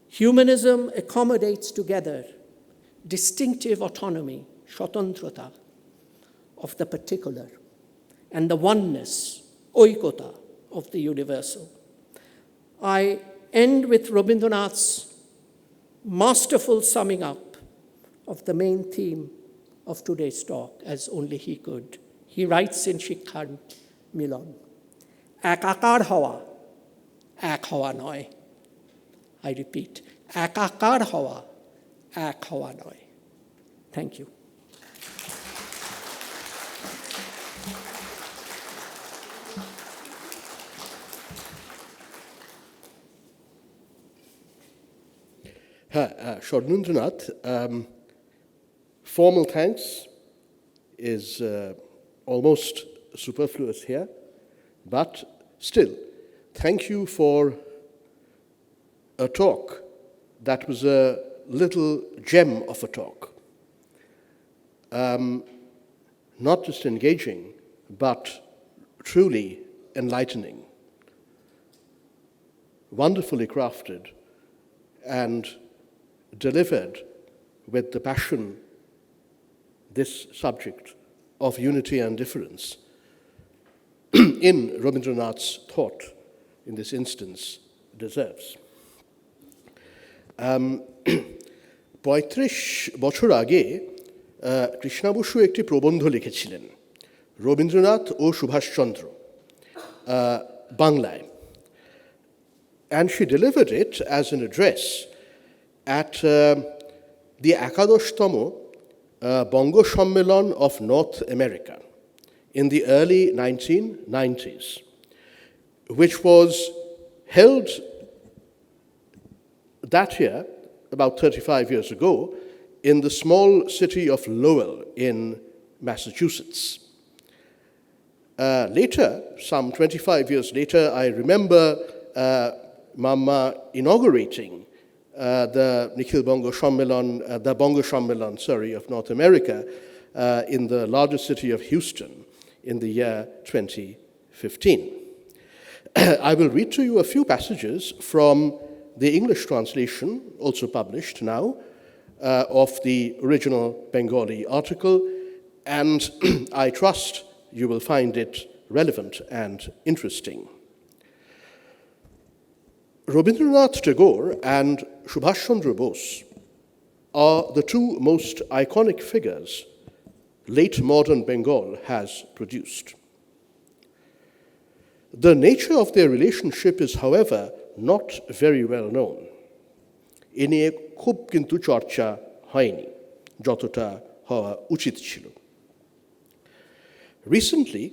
Humanism accommodates together distinctive autonomy, shotantrata, of the particular and the oneness, oikota, of the universal. I end with Rabindranath's masterful summing up of the main theme of today's talk, as only he could. He writes in Shikhar Milon, "Ekakar hawa, ek hawa noy." I repeat, ekakar hawa, ek hawa noy. Thank you. Saranindranath, formal thanks is almost superfluous here, but still, thank you for a talk that was a little gem of a talk. Not just engaging, but truly enlightening. Wonderfully crafted and delivered with the passion this subject of unity and difference in Rabindranath's thought in this instance deserves. 35 বছর আগে কৃষ্ণা বসু একটি প্রবন্ধ লিখেছিলেন, রবীন্দ্রনাথ ও সুভাষচন্দ্র, বাংলায়. And she delivered it as an address at the Ekadoshtamo Bongo সম্মেলন of North America in the early 1990s, which was held that year, about 35 years ago, in the small city of Lowell in Massachusetts. Later, some 25 years later, I remember Mama inaugurating the Nikhil Bongo সম্মেলন, the Bongo সম্মেলন, of North America in the larger city of Houston in the year 2015. I will read to you a few passages from the English translation, also published now, of the original Bengali article, and I trust you will find it relevant and interesting. Rabindranath Tagore and Subhas Chandra Bose are the two most iconic figures late modern Bengal has produced. The nature of their relationship is, however, not very well known. এ নিয়ে খুব কিন্তু চর্চা হয়নি যতটা হওয়া উচিত ছিল। Recently,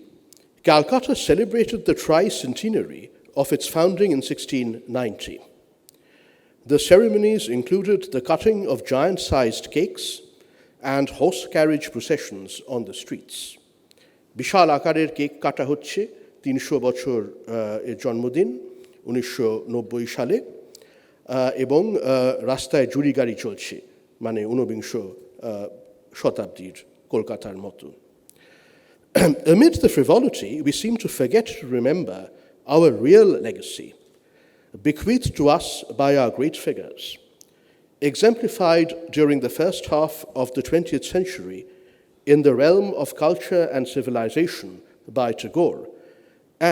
Calcutta celebrated the tricentenary of its founding in 1690. The ceremonies included the cutting of giant-sized cakes and horse carriage processions on the streets. বিশাল আকারের কেক কাটা হচ্ছে 300 বছর এর জন্মদিন 1990 সালে এবং রাস্তায় জুড়ি গাড়ি চলছে মানে 19 শতাব্দীর কলকাতার মতো। Amid the frivolity, we seem to forget to remember our real legacy, bequeathed to us by our great figures, exemplified during the first half of the 20th century in the realm of culture and civilization by Tagore,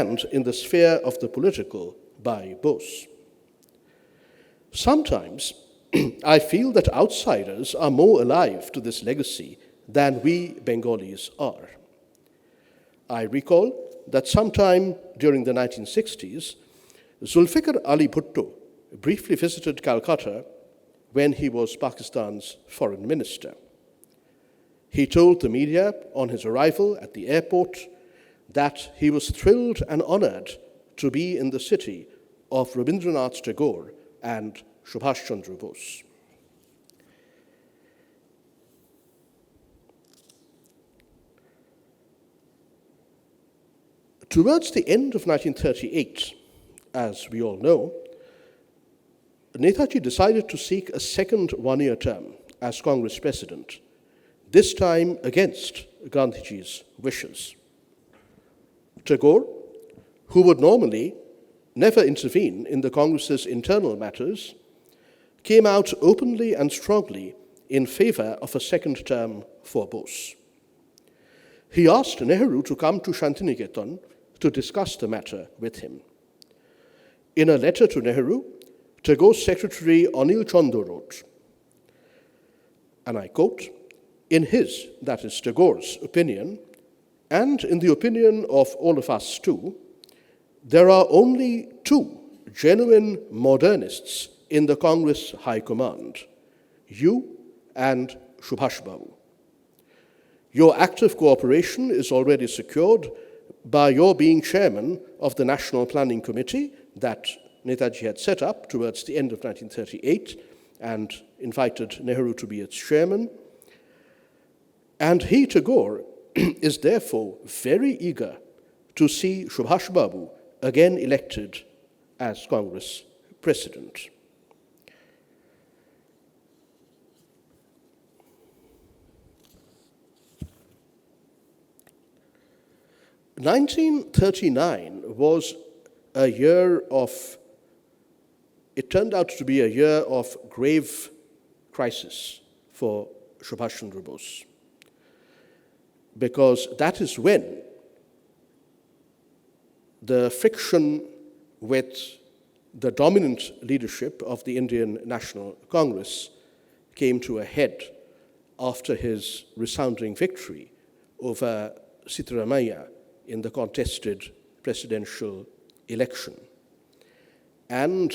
and in the sphere of the political by Bose. Sometimes I feel that outsiders are more alive to this legacy than we Bengalis are. I recall that sometime during the 1960s, Zulfikar Ali Bhutto briefly visited Calcutta when he was Pakistan's foreign minister. He told the media on his arrival at the airport that he was thrilled and honored to be in the city of Rabindranath Tagore and Subhaschandra Bose. Towards the end of 1938, as we all know, Netaji decided to seek a second one-year term as Congress president, this time against Gandhiji's wishes. Tagore, who would normally never intervene in the Congress's internal matters, came out openly and strongly in favor of a second term for Bose. He asked Nehru to come to Shantiniketan to discuss the matter with him. In a letter to Nehru, Tagore's secretary Anil Chandra wrote, and I quote, "In his, that is Tagore's, opinion, and in the opinion of all of us too, there are only two genuine modernists in the Congress High Command, you and Subhas Babu. Your active cooperation is already secured by your being chairman of the National Planning Committee that Netaji had set up towards the end of 1938 and invited Nehru to be its chairman. And he, Tagore, is therefore very eager to see Subhas Babu again elected as Congress president." It turned out to be a year of grave crisis for Subhashchandra Bose, because that is when the friction with the dominant leadership of the Indian National Congress came to a head after his resounding victory over Sitaramaiah in the contested presidential election. And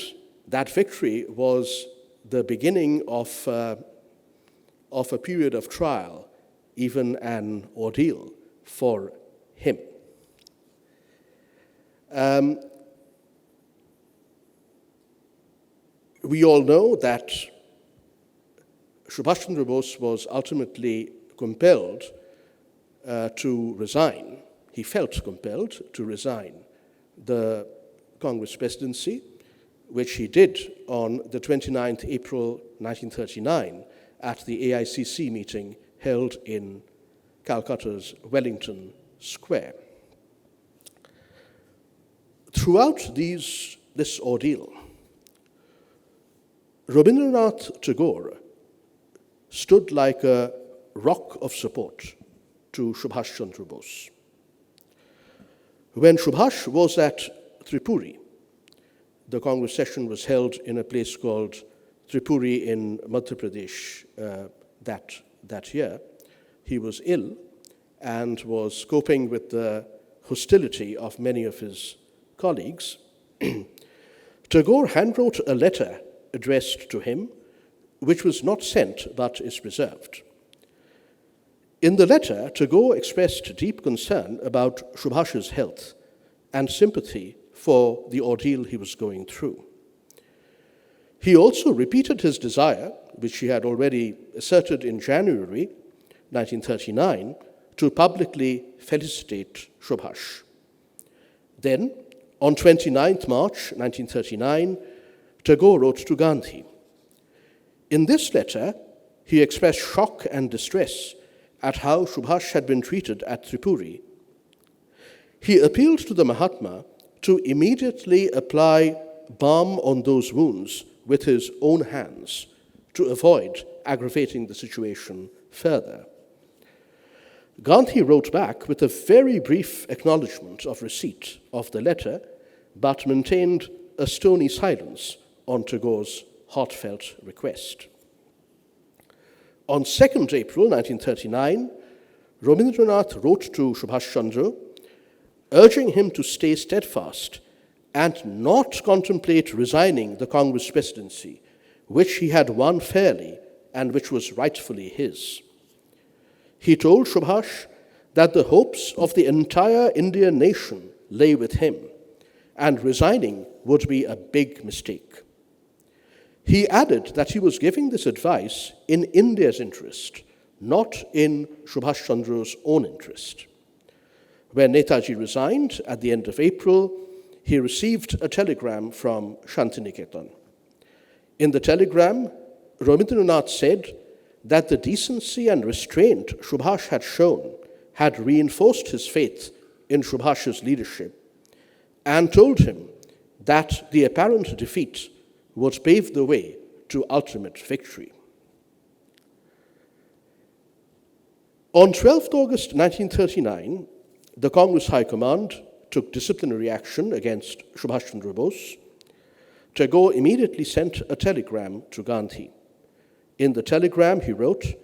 that victory was the beginning of a period of trial, even an ordeal for him. We all know that Subhashchandra Bose was ultimately compelled to resign. He felt compelled to resign the Congress presidency, which he did on the 29th April 1939 at the AICC meeting held in Calcutta's Wellington Square. Throughout this ordeal, Rabindranath Tagore stood like a rock of support to Subhashchandra Bose. When Subhas was at Tripuri, the Congress session was held in a place called Tripuri in Madhya Pradesh that year. He was ill and was coping with the hostility of many of his colleagues. Tagore handwrote a letter addressed to him, which was not sent but is preserved. In the letter, Tagore expressed deep concern about Subhas's health and sympathy for the ordeal he was going through. He also repeated his desire, which he had already asserted in January 1939, to publicly felicitate Subhas. Then, on 29th March 1939, Tagore wrote to Gandhi. In this letter, he expressed shock and distress at how Subhas had been treated at Tripuri. He appealed to the Mahatma to immediately apply balm on those wounds with his own hands to avoid aggravating the situation further. Gandhi wrote back with a very brief acknowledgement of receipt of the letter, but maintained a stony silence on Tagore's heartfelt request. On 2nd April 1939, Rabindranath wrote to Subhaschandra, urging him to stay steadfast and not contemplate resigning the Congress presidency, which he had won fairly and which was rightfully his. He told Subhas that the hopes of the entire Indian nation lay with him, and resigning would be a big mistake. He added that he was giving this advice in India's interest, not in Subhas Chandra's own interest. When Netaji resigned at the end of April, he received a telegram from Shantiniketan. In the telegram, Rabindranath said that the decency and restraint Subhas had shown had reinforced his faith in Subhas's leadership, and told him that the apparent defeat would pave the way to ultimate victory. On 12th August 1939, the Congress High Command took disciplinary action against Subhas Chandra Bose. Tagore immediately sent a telegram to Gandhi. In the telegram, he wrote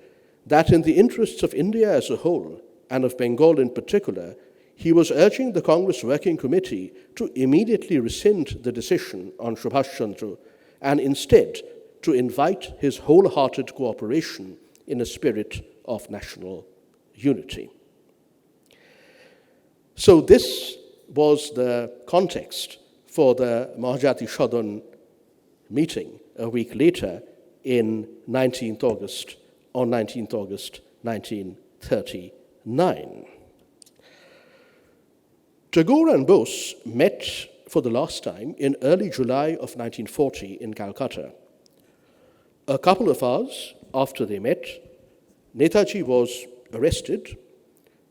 that in the interests of India as a whole, and of Bengal in particular, he was urging the Congress Working Committee to immediately rescind the decision on Subhas Chandra and instead to invite his wholehearted cooperation in a spirit of national unity. So this was the context for the Mahajati Shodhan meeting a week later on 19th August 1939. Tagore and Bose met for the last time in early July of 1940 in Calcutta. A couple of hours after they met, Netaji was arrested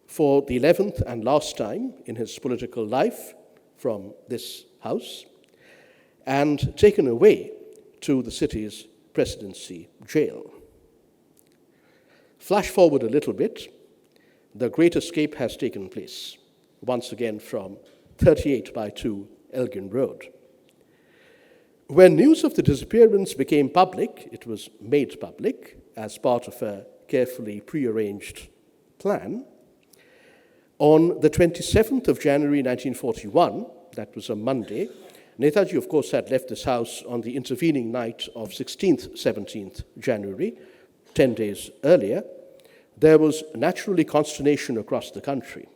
for the 11th and last time in his political life from this house and taken away to the city's presidency jail. Flash forward a little bit, the Great Escape has taken place, once again from 38/2 Elgin Road. When news of the disappearance became public, it was made public as part of a carefully prearranged plan. On the 27th of January 1941, that was a Monday, Netaji, of course, had left this house on the intervening night of 16th, 17th January, 10 days earlier. There was naturally consternation across the country.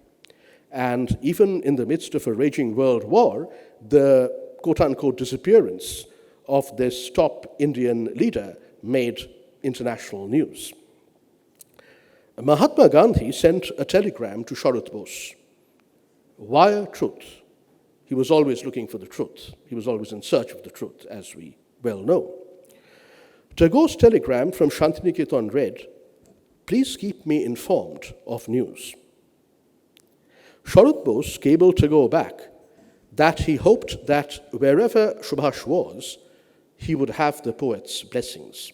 And even in the midst of a raging world war, the quote-unquote disappearance of this top Indian leader made international news. Mahatma Gandhi sent a telegram to Sharad Bose. Wire truth. He was always looking for the truth. He was always in search of the truth, as we well know. Tagore's telegram from Shantiniketan read, "Please keep me informed of news." Sharad Bose cabled Tagore back that he hoped that wherever Subhas was, he would have the poet's blessings.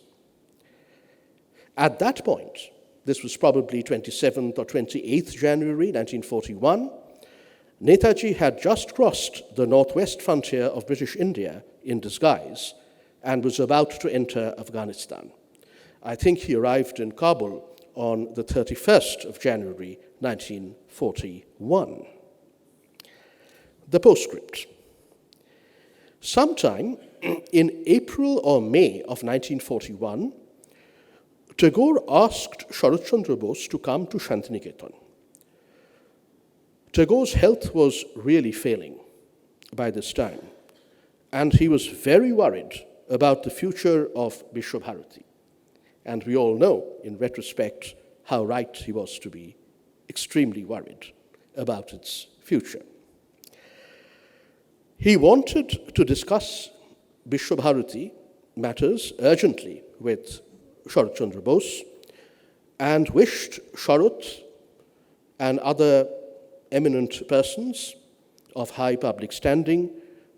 At that point, this was probably 27th or 28th January 1941, Netaji had just crossed the northwest frontier of British India in disguise and was about to enter Afghanistan. I think he arrived in Kabul on the 31st of January, 1941. The postscript. Sometime in April or May of 1941, Tagore asked Saranindranath Bose to come to Shantiniketan. Tagore's health was really failing by this time, and he was very worried about the future of Vishwabharati. And we all know, in retrospect, how right he was to be extremely worried about its future. He wanted to discuss Vishwabharati matters urgently with Saranindranath Bose and wished Sharat and other eminent persons of high public standing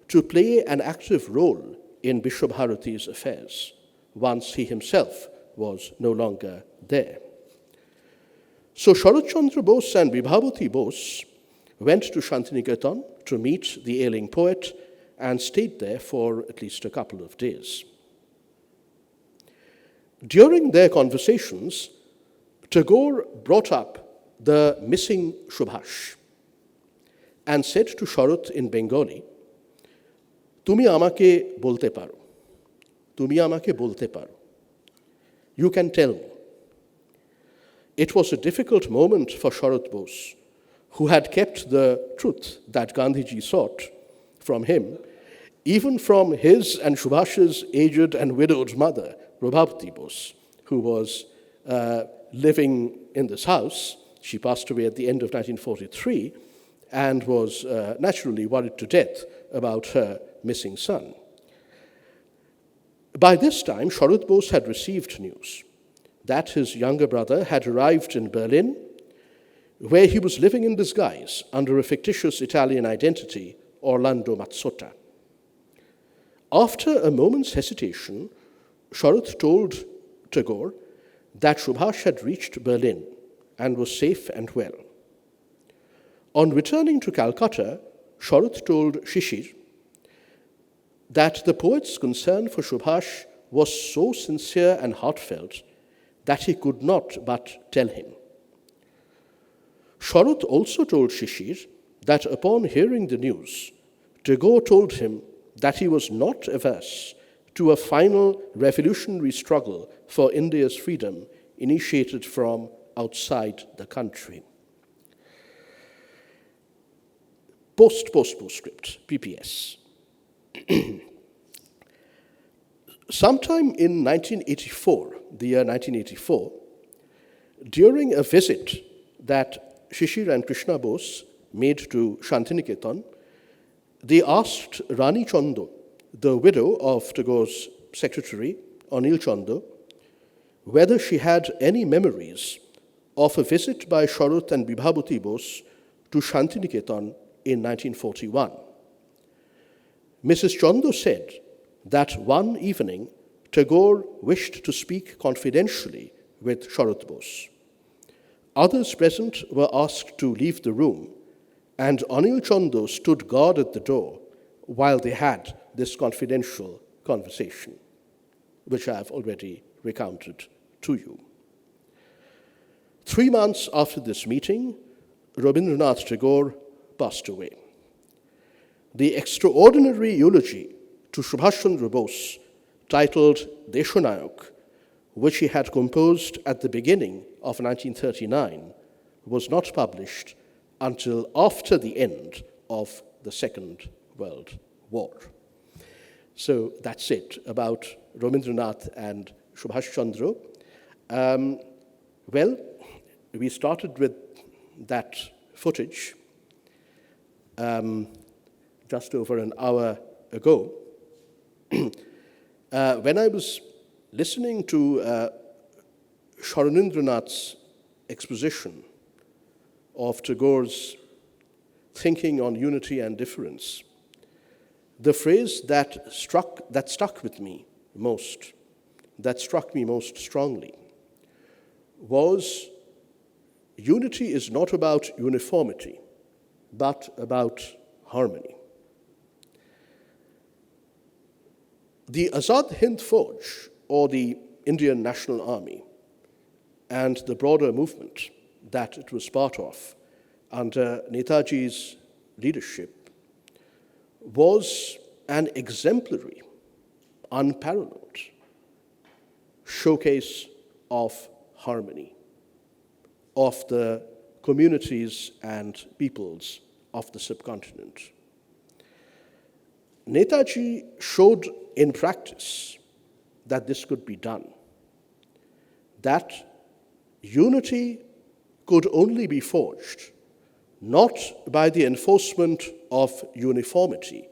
to play an active role in Vishwabharati's affairs once he himself was no longer there. So Saranindranath Bose and Vibhavati Bose went to Shantiniketan to meet the ailing poet and stayed there for at least a couple of days. During their conversations, Tagore brought up the missing Subhas and said to Sharat in Bengali, "Tumi amake bolte paro. Tumi amake bolte paro. You can tell me." It was a difficult moment for Sharat Bose, who had kept the truth that Gandhiji sought from him, even from his and Subhas's aged and widowed mother, Vibhavati Bose, who was living in this house. She passed away at the end of 1943 and was naturally worried to death about her missing son. By this time, Sharat Bose had received news that his younger brother had arrived in Berlin, where he was living in disguise under a fictitious Italian identity, Orlando Mazzotta. After a moment's hesitation, Sharat told Tagore that Subhas had reached Berlin and was safe and well. On returning to Calcutta, Sharat told Shishir that the poet's concern for Subhas was so sincere and heartfelt that he could not but tell him. Sharat also told Shishir that upon hearing the news, Tagore told him that he was not averse to a final revolutionary struggle for India's freedom initiated from outside the country. Postscript, PPS. Sometime in 1984, the year 1984, during a visit that Shishir and Krishna Bose made to Shantiniketan, they asked Rani Chando, the widow of Tagore's secretary, Anil Chando, whether she had any memories of a visit by Sharat and Vibhavati Bose to Shantiniketan in 1941. Mrs. Chando said that one evening Tagore wished to speak confidentially with Sharat Bose. Others present were asked to leave the room, and Anil Chando stood guard at the door while they had this confidential conversation, which I have already recounted to you. 3 months after this meeting, Rabindranath Tagore passed away. The extraordinary eulogy to Subhas Bose, titled Deshonayak, which he had composed at the beginning of 1939, was not published until after the end of the Second World War. So that's it about Rabindranath and Subhaschandra. Well, we started with that footage just over an hour ago. When I was listening to Saranindranath's exposition of Tagore's thinking on unity and difference, the phrase that struck me most strongly, was unity is not about uniformity, but about harmony. The Azad Hind Fauj, or the Indian National Army, and the broader movement that it was part of under Netaji's leadership was an exemplary, unparalleled showcase of harmony of the communities and peoples of the subcontinent. Netaji showed in practice that this could be done, that unity could only be forged not by the enforcement of uniformity,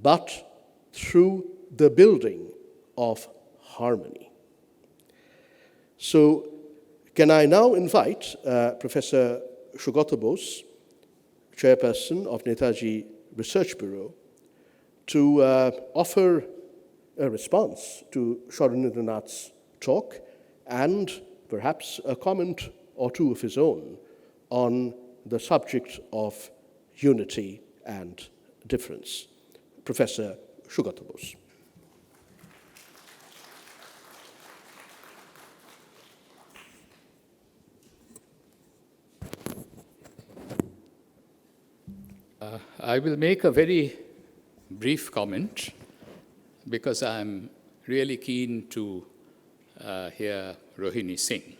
but through the building of harmony. So, can I now invite Professor Sugata Bose, chairperson of Netaji Research Bureau, to offer a response to Saranindranath's talk and perhaps a comment or two of his own on the subject of unity and difference. Professor Sugata Bose. I will make a very brief comment because I'm really keen to hear Rohini sing.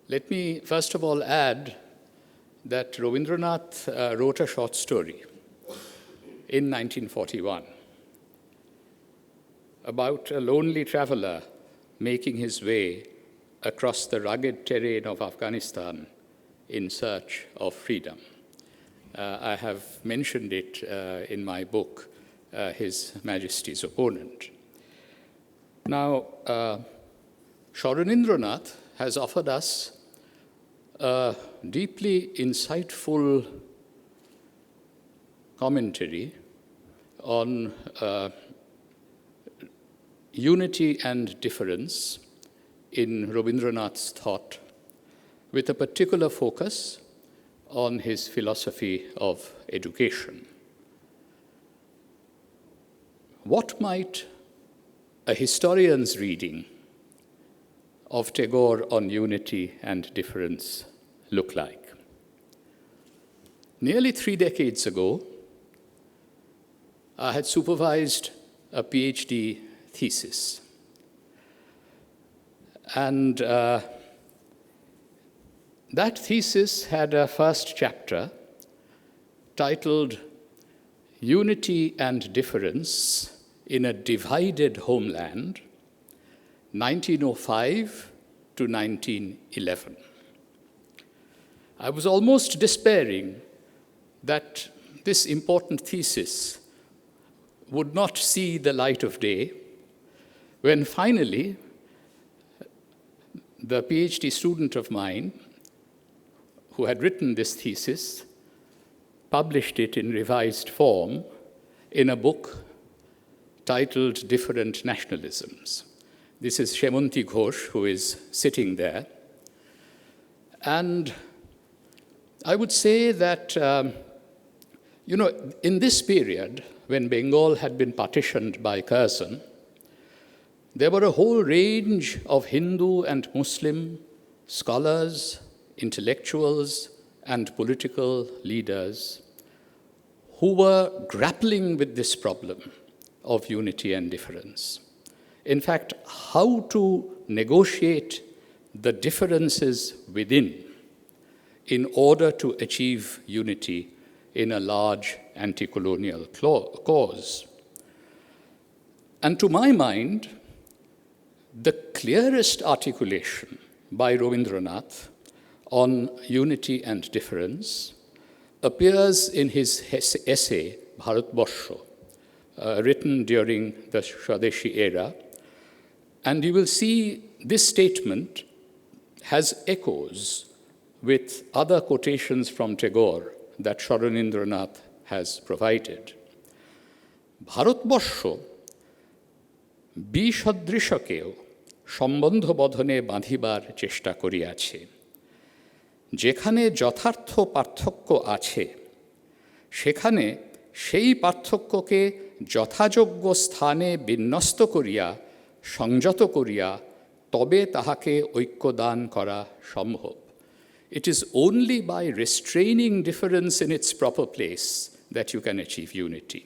Let me first of all add that Rabindranath wrote a short story in 1941 about a lonely traveler making his way across the rugged terrain of Afghanistan in search of freedom. I have mentioned it in my book, His Majesty's Opponent. Now, Saranindranath has offered us a deeply insightful commentary on unity and difference in Rabindranath's thought, with a particular focus on his philosophy of education. What might a historian's reading of Tagore on unity and difference look like? Nearly 3 decades ago, I had supervised a PhD thesis. And that thesis had a first chapter titled Unity and Difference in a Divided Homeland, 1905 to 1911. I was almost despairing that this important thesis would not see the light of day when finally the PhD student of mine who had written this thesis published it in revised form in a book titled Different Nationalisms. This is Shemonti Ghosh, who is sitting there. And I would say that, in this period, when Bengal had been partitioned by Curzon, there were a whole range of Hindu and Muslim scholars, intellectuals, and political leaders who were grappling with this problem of unity and difference. In fact, how to negotiate the differences within in order to achieve unity in a large anti-colonial cause. And to my mind, the clearest articulation by Rabindranath on unity and difference appears in his essay, Bharatbarsho, written during the Swadeshi era. And you will see this statement has echoes with other quotations from Tagore that Saranindranath has provided. Bharatbarsho বিসদৃশকেও সম্বন্ধ বধনে বাঁধিবার চেষ্টা করিয়াছে। যেখানে যথার্থ পার্থক্য আছে, সেখানে সেই পার্থক্যকে যথাযোগ্য স্থানে বিন্যস্ত করিয়া সংযত করিয়া তবে তাহাকে ঐক্যদান করা সম্ভব। It is only by restraining difference in its proper place that you can achieve unity.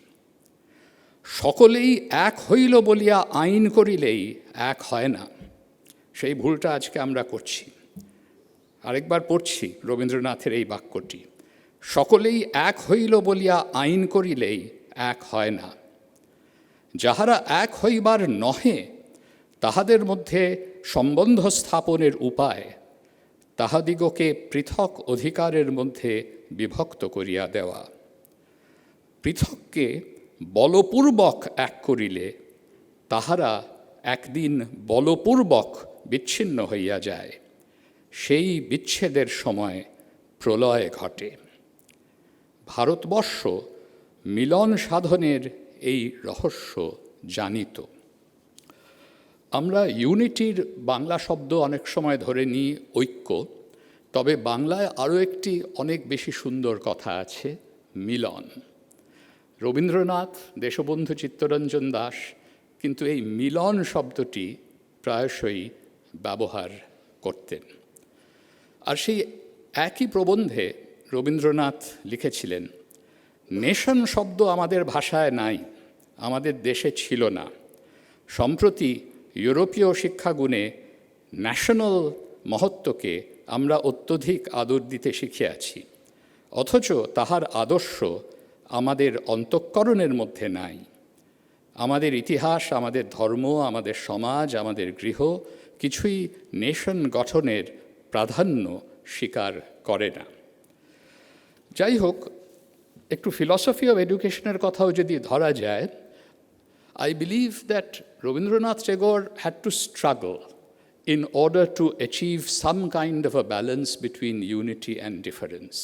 সকলেই এক হইল বলিয়া আইন করিলেই এক হয় না। সেই ভুলটা আজকে আমরা করছি। আরেকবার পড়ছি রবীন্দ্রনাথের এই বাক্যটি, সকলেই এক হইল বলিয়া আইন করিলেই এক হয় না। যাহারা এক হইবার নহে তাহাদের মধ্যে সম্বন্ধ স্থাপনের উপায় তাহাদিগকে পৃথক অধিকারের মধ্যে বিভক্ত করিয়া দেওয়া। পৃথককে বলপূর্বক এক করিলে তাহারা একদিন বলপূর্বক বিচ্ছিন্ন হইয়া যায়, সেই বিচ্ছেদের সময় প্রলয় ঘটে। ভারতবর্ষ মিলন সাধনের এই রহস্য জানিত। আমরা ইউনিটির বাংলা শব্দ অনেক সময় ধরে নিই ঐক্য, তবে বাংলায় আরও একটি অনেক বেশি সুন্দর কথা আছে, মিলন। রবীন্দ্রনাথ, দেশবন্ধু চিত্তরঞ্জন দাস কিন্তু এই মিলন শব্দটি প্রায়শই ব্যবহার করতেন। আর সেই একই প্রবন্ধে রবীন্দ্রনাথ লিখেছিলেন, নেশন শব্দ আমাদের ভাষায় নাই, আমাদের দেশে ছিল না। সম্প্রতি ইউরোপীয় শিক্ষাগুণে ন্যাশনাল মহত্বকে আমরা অত্যধিক আদর দিতে শিখিয়াছি, অথচ তাহার আদর্শ আমাদের অন্তঃকরণের মধ্যে নাই। আমাদের ইতিহাস, আমাদের ধর্ম, আমাদের সমাজ, আমাদের গৃহ কিছুই নেশন গঠনের প্রাধান্য স্বীকার করে না। যাই হোক, একটু ফিলসফি অফ এডুকেশনের কথাও যদি ধরা যায়, I believe that Rabindranath Tagore had to struggle in order to achieve some kind of a balance between unity and difference.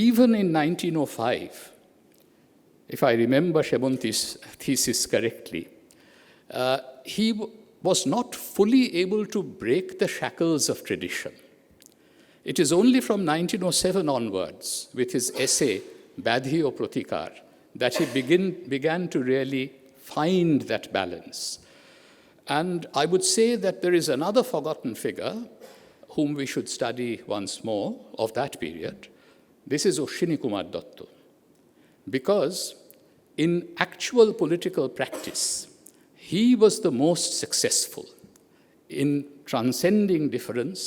Even in 1905, if I remember Shemonti's thesis correctly, he was not fully able to break the shackles of tradition. It is only from 1907 onwards, with his essay, Badhi o Pratikar, that he began to really find that balance. And I would say that there is another forgotten figure whom we should study once more of that period. This is Oshini Kumar Datta. Because in actual political practice, he was the most successful in transcending difference,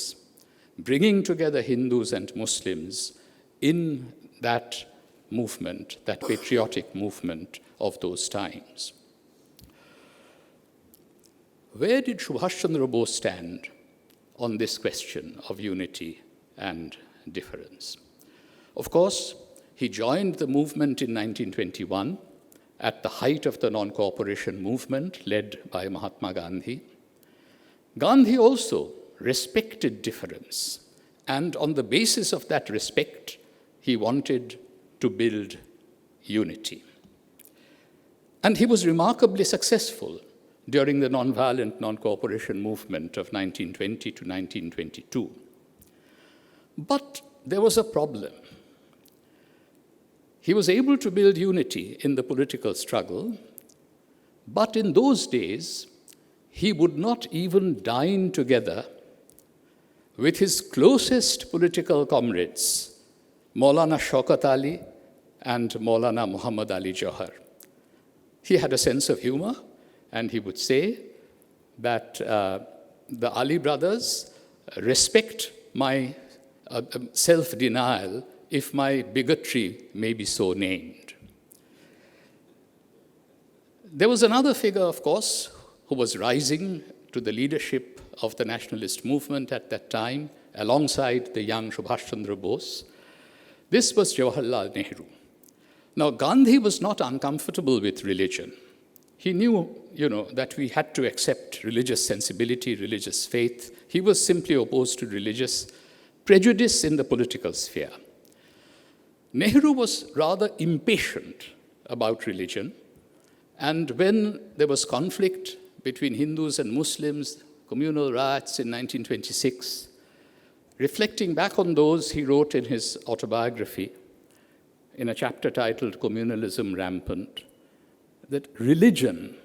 bringing together Hindus and Muslims in that movement, that patriotic movement of those times. Where did Subhaschandra Bose stand on this question of unity and difference? Of course, he joined the movement in 1921 at the height of the non-cooperation movement led by Mahatma Gandhi. Gandhi also respected difference, and on the basis of that respect, he wanted to build unity. And he was remarkably successful during the non-violent non-cooperation movement of 1920 to 1922. But there was a problem. He was able to build unity in the political struggle, but in those days, he would not even dine together with his closest political comrades, Maulana Shaukat Ali and Maulana Muhammad Ali Johar. He had a sense of humor, and he would say that the Ali brothers respect my self-denial, if my bigotry may be so named. There was another figure, of course, who was rising to the leadership of the nationalist movement at that time, alongside the young Subhaschandra Bose. This was Jawaharlal Nehru. Now, Gandhi was not uncomfortable with religion. He knew, that we had to accept religious sensibility, religious faith. He was simply opposed to religious prejudice in the political sphere. Nehru was rather impatient about religion, and when there was conflict between Hindus and Muslims, communal riots in 1926, reflecting back on those, he wrote in his autobiography, in a chapter titled Communalism Rampant, that religion,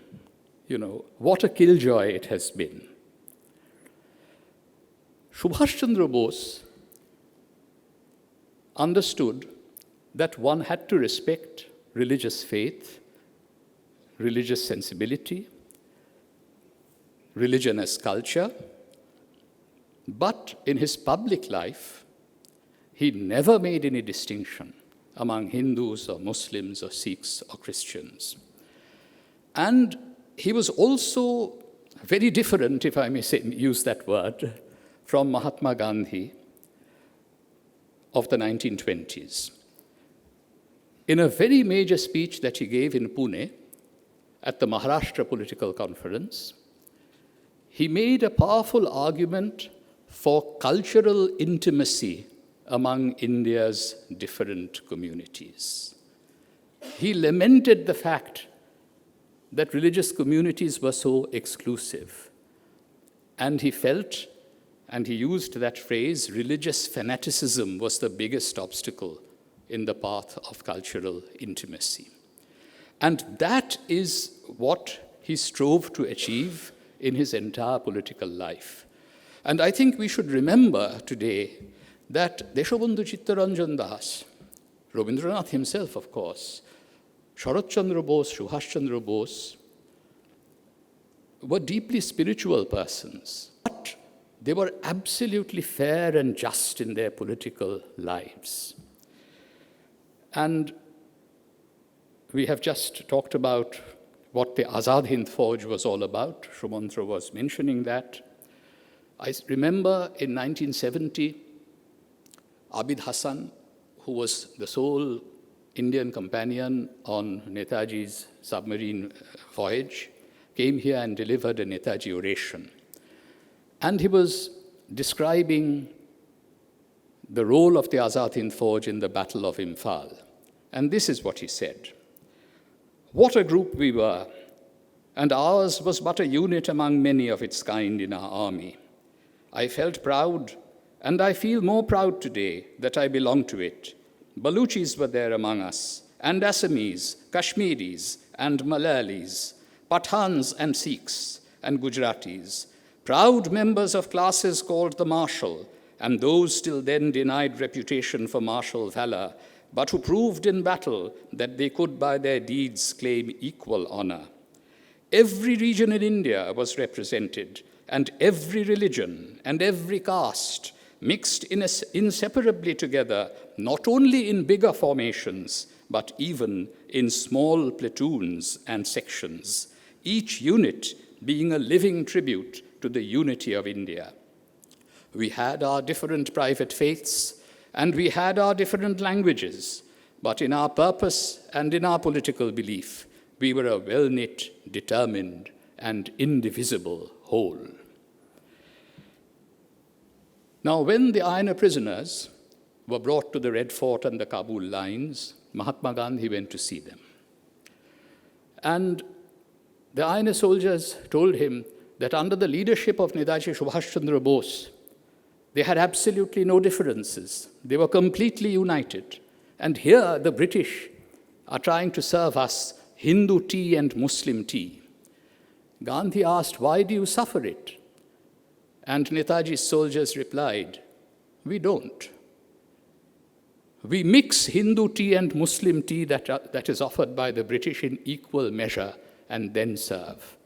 what a killjoy it has been. Subhaschandra Bose understood that one had to respect religious faith, religious sensibility, religion as culture, but in his public life, he never made any distinction among Hindus or Muslims or Sikhs or Christians. And he was also very different, if I may use that word, from Mahatma Gandhi of the 1920s. In a very major speech that he gave in Pune at the Maharashtra Political Conference, he made a powerful argument for cultural intimacy among India's different communities. He lamented the fact that religious communities were so exclusive. And he felt, and he used that phrase, religious fanaticism was the biggest obstacle in the path of cultural intimacy. And that is what he strove to achieve in his entire political life. And I think we should remember today that Deshobandhu Chittaranjan Das, Rabindranath himself, of course, Sharat Chandra Bose, Subhas Chandra Bose, were deeply spiritual persons, but they were absolutely fair and just in their political lives. And we have just talked about what the Azad Hind Fauj was all about. Sumantra was mentioning that. I remember in 1970, Abid Hassan, who was the sole Indian companion on Netaji's submarine voyage, came here and delivered a Netaji oration. And he was describing the role of the Azad Hind Fauj in the Battle of Imphal. And this is what he said. What a group we were, and ours was but a unit among many of its kind in our army. I felt proud, and I feel more proud today that I belong to it. Baluchis were there among us, and Assamese, Kashmiris, and Malayalis, Pathans and Sikhs, and Gujaratis, proud members of classes called the martial, and those till then denied reputation for martial valor, but who proved in battle that they could by their deeds claim equal honor. Every region in India was represented, and every religion and every caste mixed inseparably together, not only in bigger formations, but even in small platoons and sections, each unit being a living tribute to the unity of India. We had our different private faiths, and we had our different languages, but in our purpose and in our political belief, we were a well-knit, determined, and indivisible whole. Now, when the INA prisoners were brought to the Red Fort and the Kabul lines, Mahatma Gandhi went to see them. And the INA soldiers told him that under the leadership of Netaji Subhaschandra Bose, they had absolutely no differences. They were completely united. And here the British are trying to serve us Hindu tea and Muslim tea. Gandhi asked, "Why do you suffer it?" And Netaji's soldiers replied, "We don't. We mix Hindu tea and Muslim tea that is offered by the British in equal measure and then serve."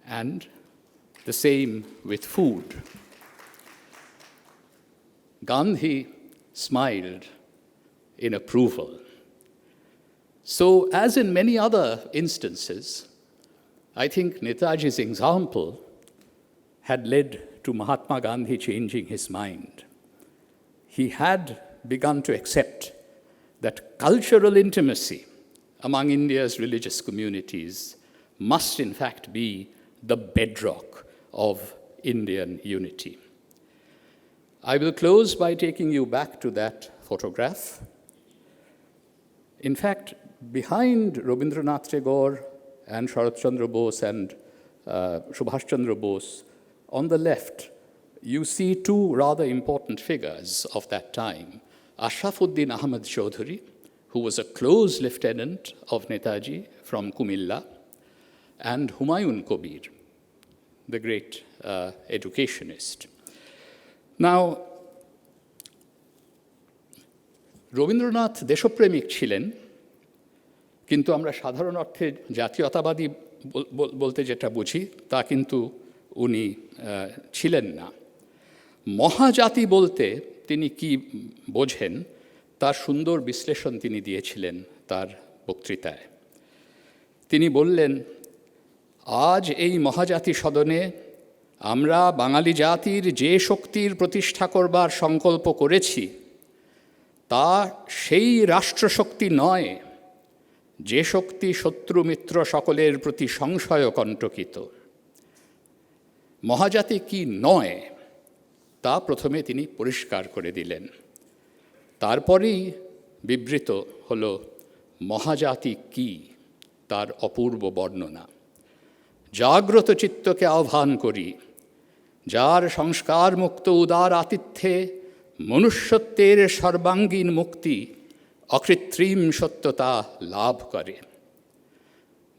And the same with food. Gandhi smiled in approval. So, as in many other instances, I think Netaji's example had led to Mahatma Gandhi changing his mind. He had begun to accept that cultural intimacy among India's religious communities must in fact be the bedrock of Indian unity. I will close by taking you back to that photograph. In fact, behind Rabindranath Tagore and Sharat Chandra Bose and Subhas Chandra Bose, on the left, you see two rather important figures of that time. Ashrafuddin Ahmad Chaudhuri, who was a close lieutenant of Netaji from Kumilla, and Humayun Kabir, the great educationist. Now, Rabindranath দেশপ্রেমিক ছিলেন, কিন্তু আমরা সাধারণ অর্থে জাতীয়তাবাদী বলতে যেটা বুঝি তা কিন্তু উনি ছিলেন না। মহাজাতি বলতে তিনি কি বোঝেন তার সুন্দর বিশ্লেষণ তিনি দিয়েছিলেন তার বক্তৃতায়। তিনি বললেন, আজ এই মহাজাতি সদনে আমরা বাঙালি জাতির যে শক্তির প্রতিষ্ঠা করবার সংকল্প করেছি তা সেই রাষ্ট্রশক্তি নয় যে শক্তি শত্রু মিত্র সকলের প্রতি সংশয় কণ্টকিত। মহাজাতি কি নয় তা প্রথমে তিনি পরিষ্কার করে দিলেন। তারপরেই বিবৃত হল মহাজাতি কি তার অপূর্ব বর্ণনা। জাগ্রত চিত্তকে আহ্বান করি, যার সংস্কার মুক্ত উদার আতিথ্যে মনুষ্যত্বের সর্বাঙ্গীন মুক্তি অকৃত্রিম সত্যতা লাভ করে।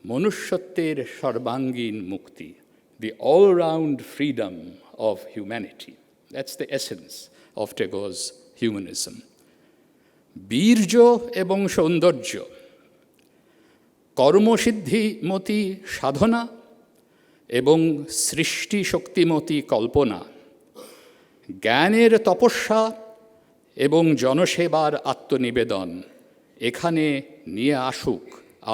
মনুষ্যত্বের সর্বাঙ্গীন মুক্তি, the all-round freedom of humanity. That's the essence of Tagore's humanism. বীর্য এবং সৌন্দর্য, কর্মসিদ্ধিমতী সাধনা এবং সৃষ্টি শক্তিমতী কল্পনা, জ্ঞানের তপস্যা এবং জনসেবার আত্মনিবেদন এখানে নিয়ে আসুক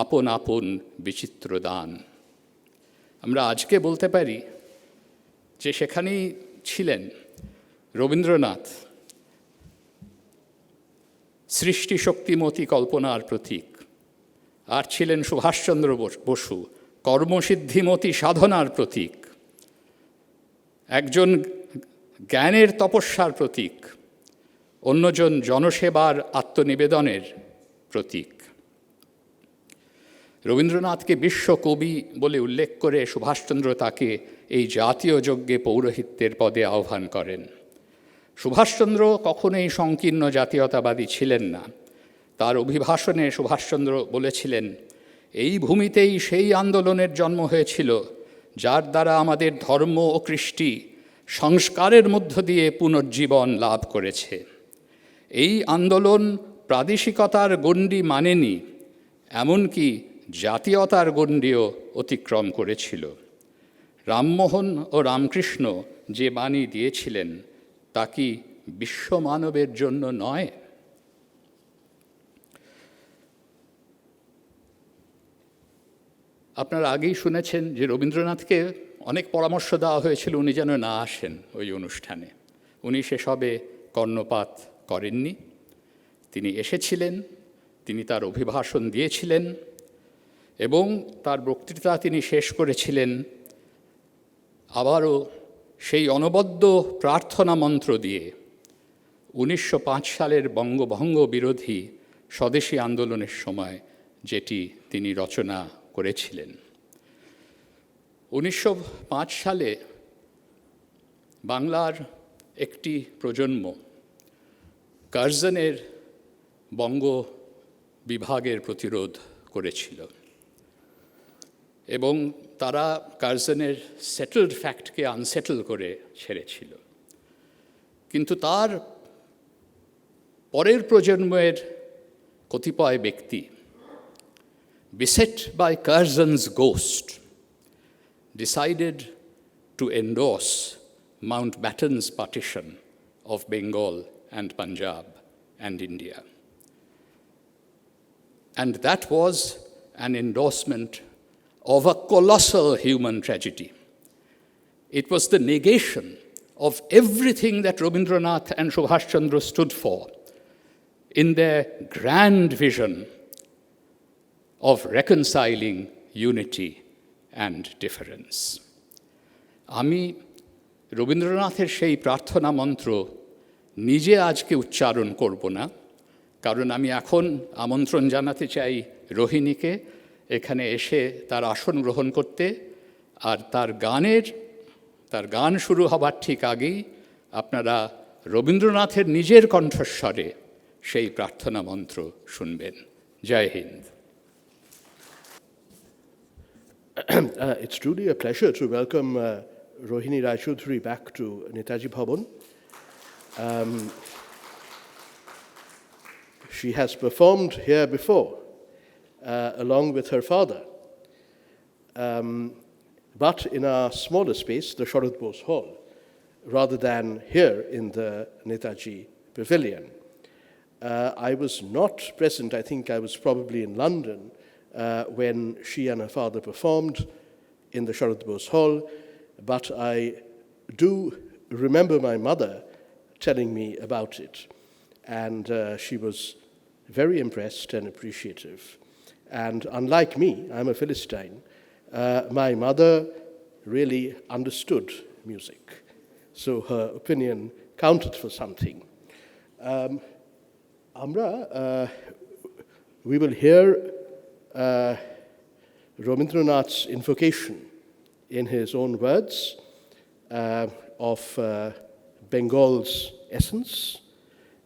আপন আপন বিচিত্র দান। আমরা আজকে বলতে পারি যে সেখানেই ছিলেন রবীন্দ্রনাথ, সৃষ্টি শক্তিমতী কল্পনার প্রতীক, আর ছিলেন সুভাষচন্দ্র বসু, কর্মসিদ্ধিমতী সাধনার প্রতীক, একজন জ্ঞানের তপস্যার প্রতীক, অন্যজন জনসেবার আত্মনিবেদনের প্রতীক। রবীন্দ্রনাথকে বিশ্বকবি বলে উল্লেখ করে সুভাষচন্দ্র তাকে এই জাতীয় যজ্ঞে পৌরোহিত্যের পদে আহ্বান করেন। সুভাষচন্দ্র কখনোই সংকীর্ণ জাতীয়তাবাদী ছিলেন না। তার অভিভাষণে সুভাষচন্দ্র বলেছিলেন, এই ভূমিতেই সেই আন্দোলনের জন্ম হয়েছিল যার দ্বারা আমাদের ধর্ম ও কৃষ্টি সংস্কারের মধ্য দিয়ে পুনর্জীবন লাভ করেছে। এই আন্দোলন প্রাদেশিকতার গণ্ডি মানেনি, এমনকি জাতীয়তার গণ্ডিও অতিক্রম করেছিল। রামমোহন ও রামকৃষ্ণ যে বাণী দিয়েছিলেন তা কি বিশ্বমানবের জন্য নয়? আপনারা আগেই শুনেছেন যে রবীন্দ্রনাথকে অনেক পরামর্শ দেওয়া হয়েছিল উনি যেন না আসেন ওই অনুষ্ঠানে। উনি সেসবে কর্ণপাত করেননি, তিনি এসেছিলেন, তিনি তার অভিভাষণ দিয়েছিলেন এবং তার বক্তৃতা তিনি শেষ করেছিলেন আবারও সেই অনবদ্য প্রার্থনা মন্ত্র দিয়ে 1905 সালের বঙ্গভঙ্গ বিরোধী স্বদেশী আন্দোলনের সময় যেটি তিনি রচনা করেছিলেন। 1905 সালে বাংলার একটি প্রজন্ম কার্জনের বঙ্গ বিভাগের প্রতিরোধ করেছিল এবং তারা কার্জনের সেটেলড ফ্যাক্টকে আনসেটেল করে ছেড়েছিল। কিন্তু তার পরের প্রজন্মের কতিপয় ব্যক্তি, beset by Curzon's ghost, decided to endorse Mountbatten's partition of Bengal and Punjab and India. And that was an endorsement of a colossal human tragedy. It was the negation of everything that Rabindranath and Subhaschandra stood for in their grand vision of reconciling unity and difference. আমি রবীন্দ্রনাথের সেই প্রার্থনা মন্ত্র নিজে আজকে উচ্চারণ করব না, কারণ আমি এখন আমন্ত্রণ জানাতে চাই রোহিণীকে এখানে এসে তার আসন গ্রহণ করতে, আর তার গান শুরু হবার ঠিক আগেই আপনারা রবীন্দ্রনাথের নিজের কণ্ঠস্বরে সেই প্রার্থনা মন্ত্র শুনবেন। Jai Hind. It's truly a pleasure to welcome Rohini Raychaudhuri back to Netaji Bhawan. She has performed here before, along with her father, but in a smaller space, the Sugata Bose Hall, rather than here in the Netaji Pavilion. I was not present, I think I was probably in London, when she and her father performed in the Sugata Bose Hall, but I do remember my mother telling me about it, and she was very impressed and appreciative. And unlike me, I'm a Philistine, my mother really understood music, so her opinion counted for something. Amra, we will hear Rabindranath's invocation in his own words of Bengal's essence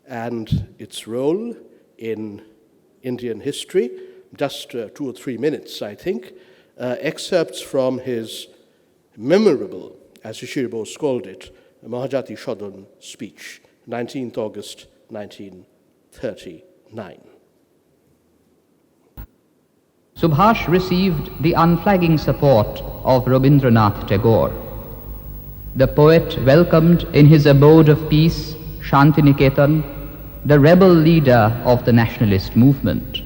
and its role in Indian history, just 2 or 3 minutes, I think, excerpts from his memorable, as Shishir Bose called it, Mahajati Shodhan speech, 19th August 1939. Subhas received the unflagging support of Rabindranath Tagore. The poet welcomed in his abode of peace, Shantiniketan, the rebel leader of the nationalist movement.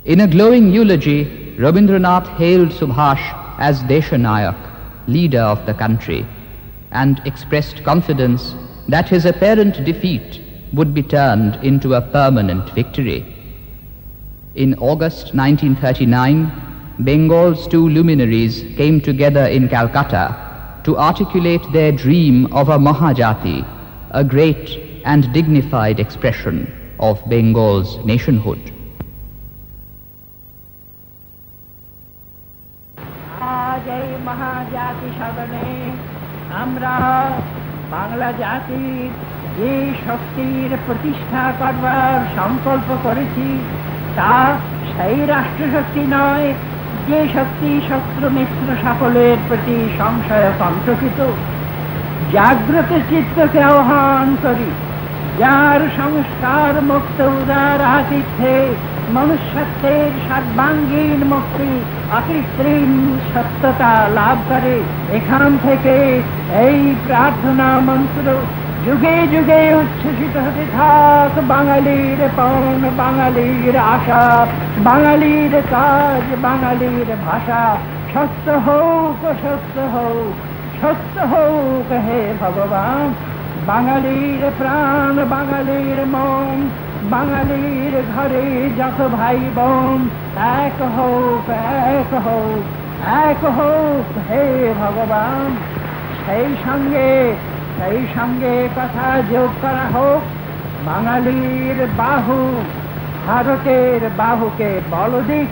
In a glowing eulogy, Rabindranath hailed Subhas as Deshanayak, leader of the country, and expressed confidence that his apparent defeat would be turned into a permanent victory. In August 1939, Bengal's 2 luminaries came together in Calcutta to articulate their dream of a Mahajati, a great and dignified expression of Bengal's nationhood. Mahajati Shabane, Amra, Bangla Jati, যে শক্তির প্রতিষ্ঠা করবার সংকল্প করেছি তা সেই রাষ্ট্রশক্তি নয় যে শক্তি শত্রু মিত্র সকলের প্রতি সংশয় সন্তর্কিত। জাগ্রত চিত্তকে আহ্বান করি, যার সংস্কার মুক্ত উদার আতিথ্যে মনুষ্যত্বের সর্বাঙ্গীন মুক্তি অকৃত্রিম সত্যতা লাভ করে। এখান থেকে এই প্রার্থনা মন্ত্র যুগে যুগে উচ্ছ্বসিত হতে থাক। বাঙালির পণ, বাঙালির আশা, বাঙালির কাজ, বাঙালির ভাষা। সত্য হোক, সত্য হোক, সত্য হোক হে ভগবান। বাঙালির প্রাণ, বাঙালির মন, বাঙালির ঘরে যত ভাই বোন, এক হোক, এক হোক, এক হোক হে ভগবান। সেই সঙ্গে কথা যোগ করা হোক বাঙালির বাহু, ভারতের বাহুকে বল দিক।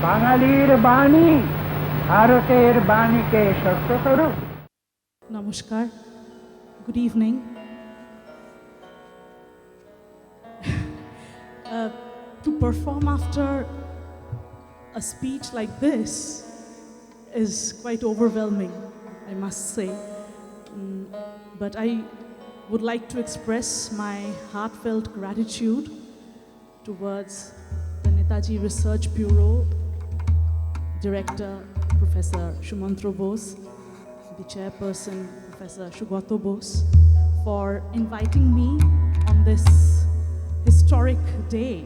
বাঙালির বাণী, ভারতের বাণীকে সত্য করুক। Namaskar. Good evening. To perform after a speech like this is quite overwhelming, I must say. But I would like to express my heartfelt gratitude towards the Netaji Research Bureau Director, Professor Sumantra Bose, the Chairperson, Professor Sugata Bose, for inviting me on this historic day.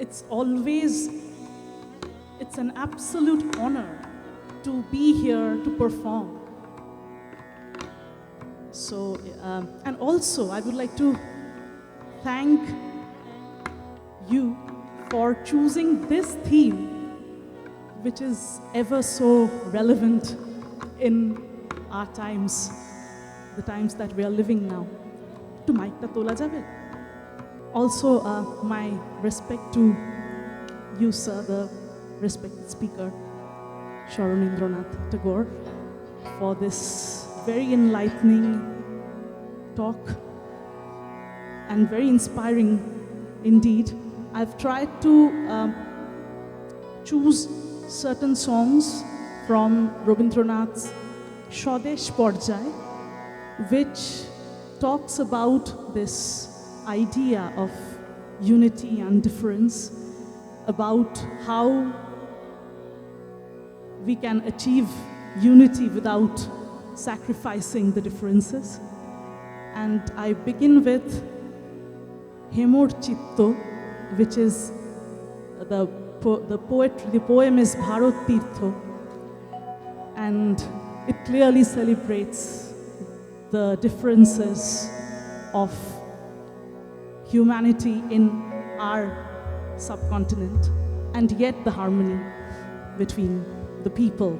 It's an absolute honor to be here to perform. So, and also I would like to thank you for choosing this theme, which is ever so relevant in our times, the times that we are living now. To mic ta tola jabe. Also, my respect to you, sir, the respected speaker, Saranindranath Tagore, for this very enlightening talk and very inspiring indeed. I've tried to choose certain songs from Rabindranath's Swadesh Porjay, which talks about this idea of unity and difference, about how we can achieve unity without sacrificing the differences. And I begin with Hemor Chitto, which is the poem is Bharat Tirtho, and it clearly celebrates the differences of humanity in our subcontinent, and yet the harmony between the people.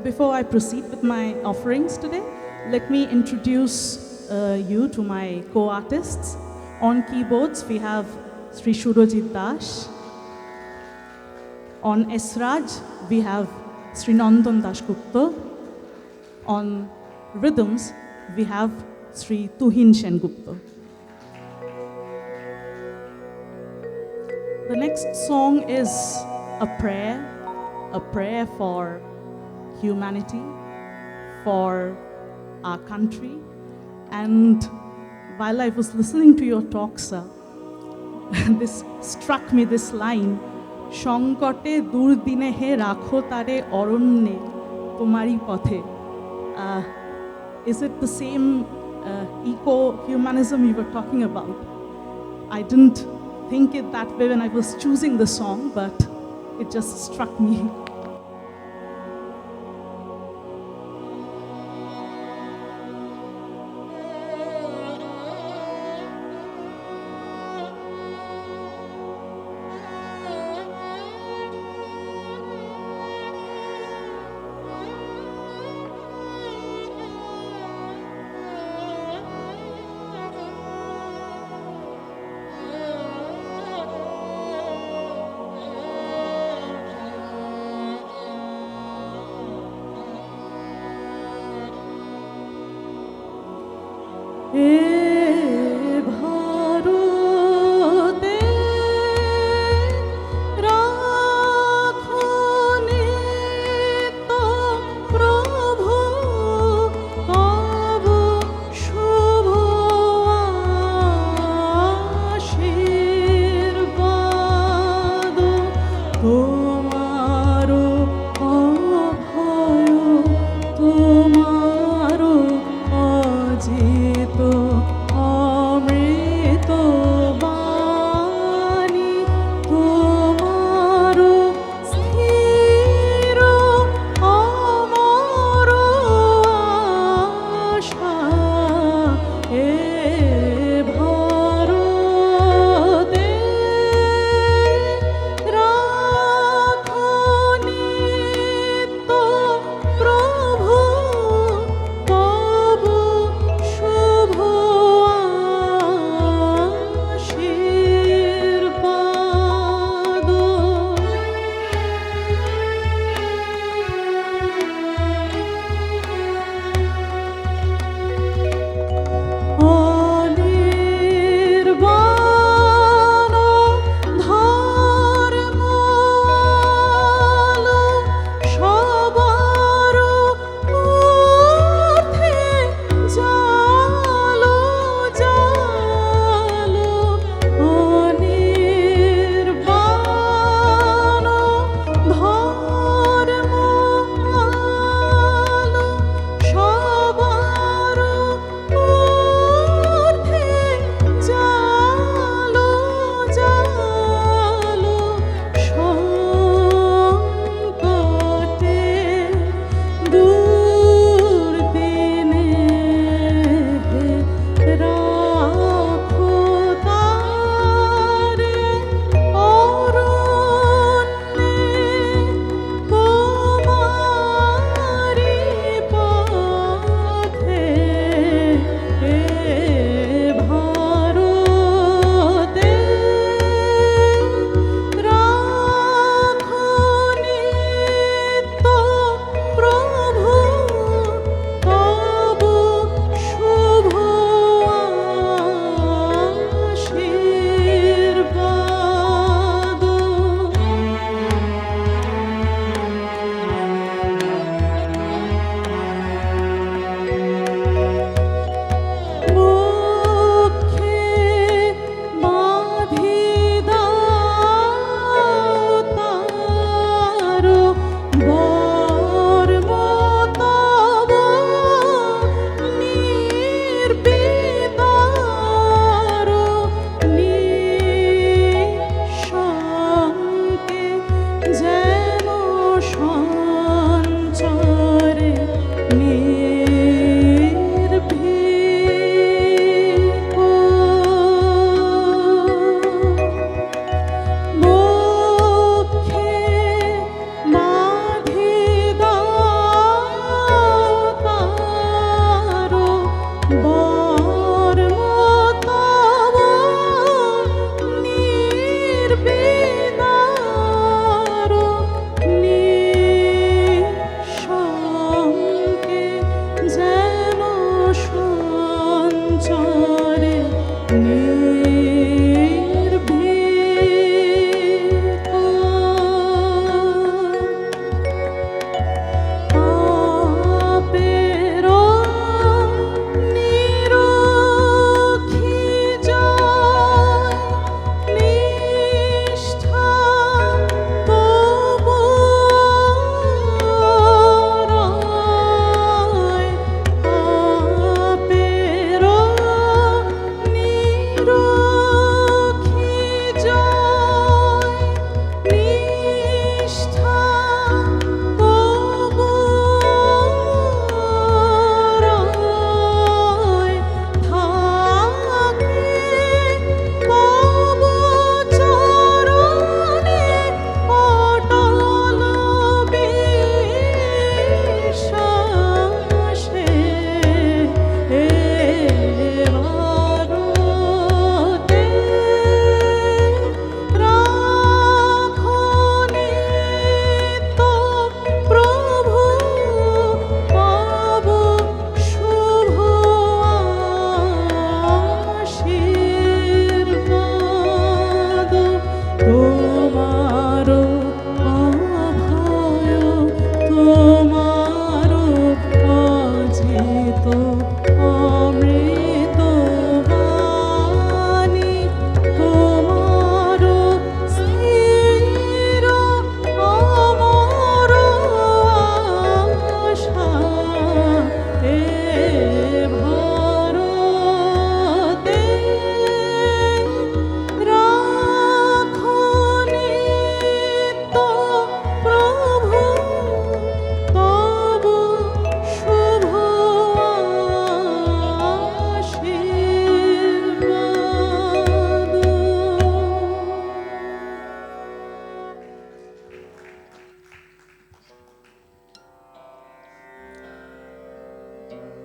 Before I proceed with my offerings today, let me introduce you to my co-artists. On keyboards, we have Sri Shurojit Das. On Esraj, we have Sri Nandan Dasgupta. On rhythms, we have Sri Tuhin Sengupta. The next song is a prayer for humanity, for our country. And while I was listening to your talk, sir, this struck me, this line, Shonkote durdine he rakho tare oronne tomari pothe. Is it the same eco-humanism you were talking about? I didn't think it that way when I was choosing the song, but it just struck me.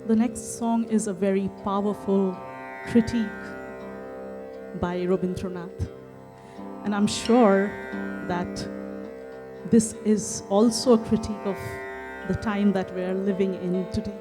The next song is a very powerful critique by Rabindranath. And I'm sure that this is also a critique of the time that we are living in today.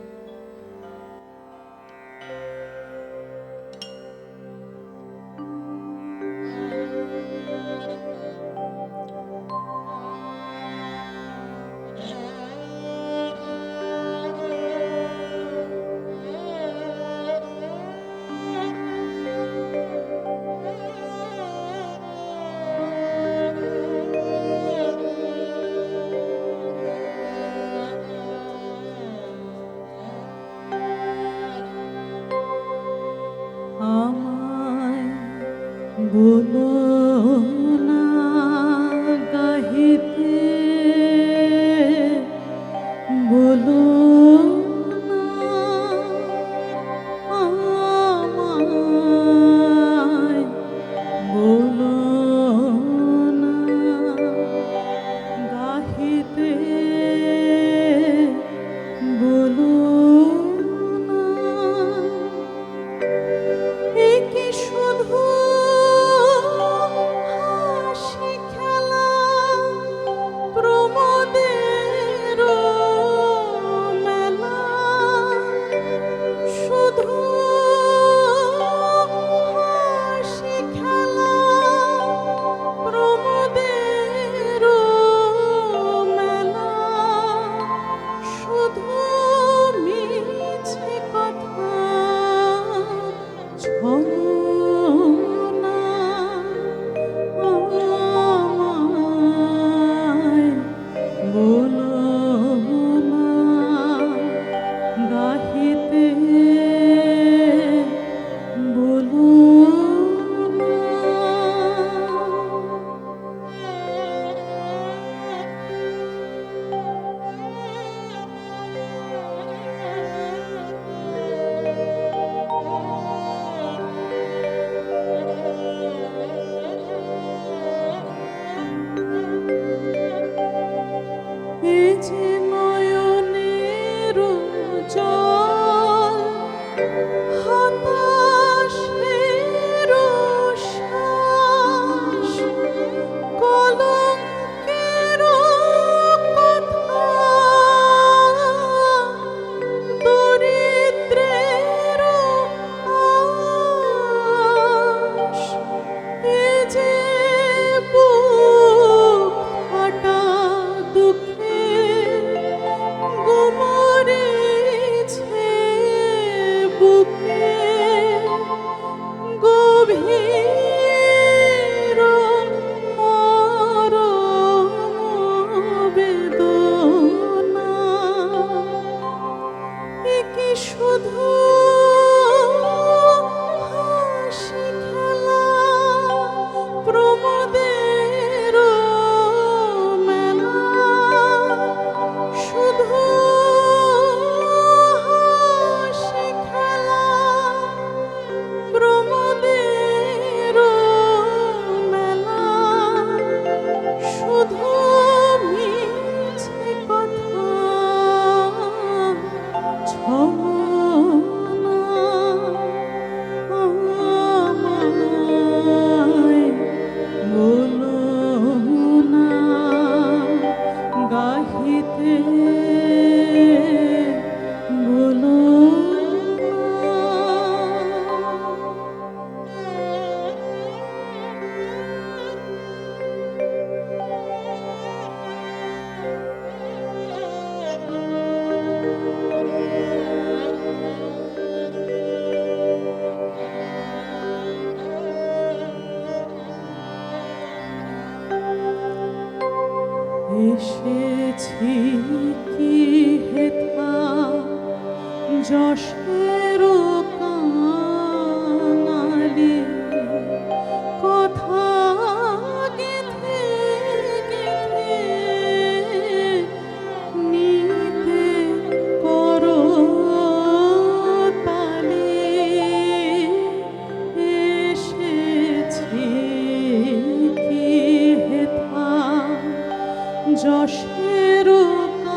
যশের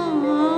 কাঙালি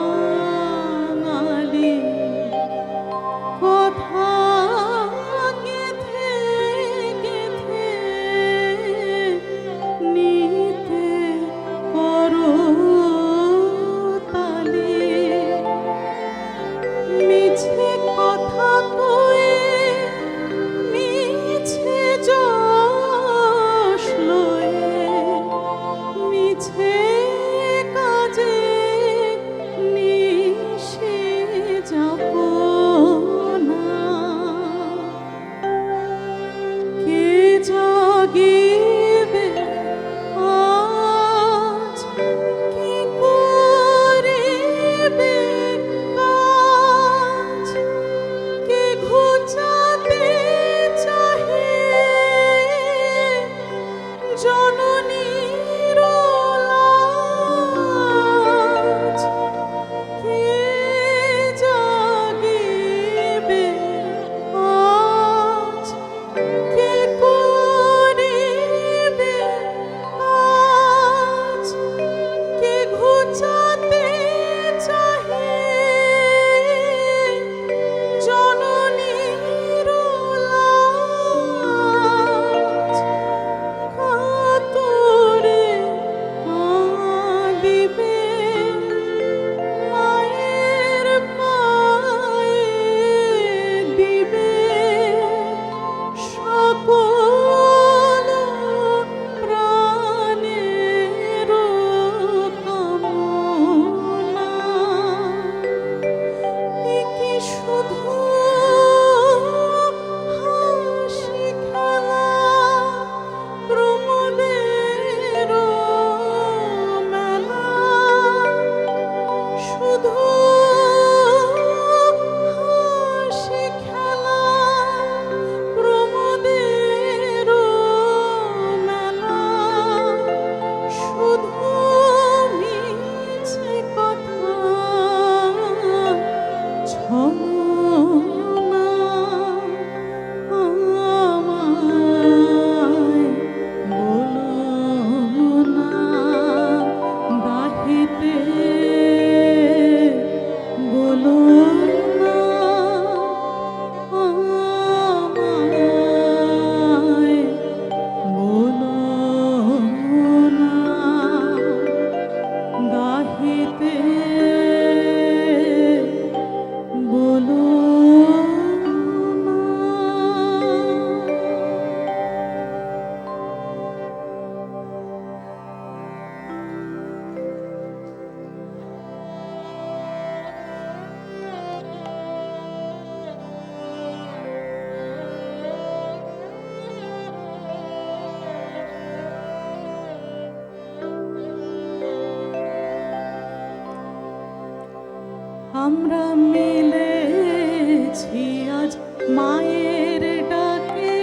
আমরা মিলেছি আজ মায়ের ডাকে,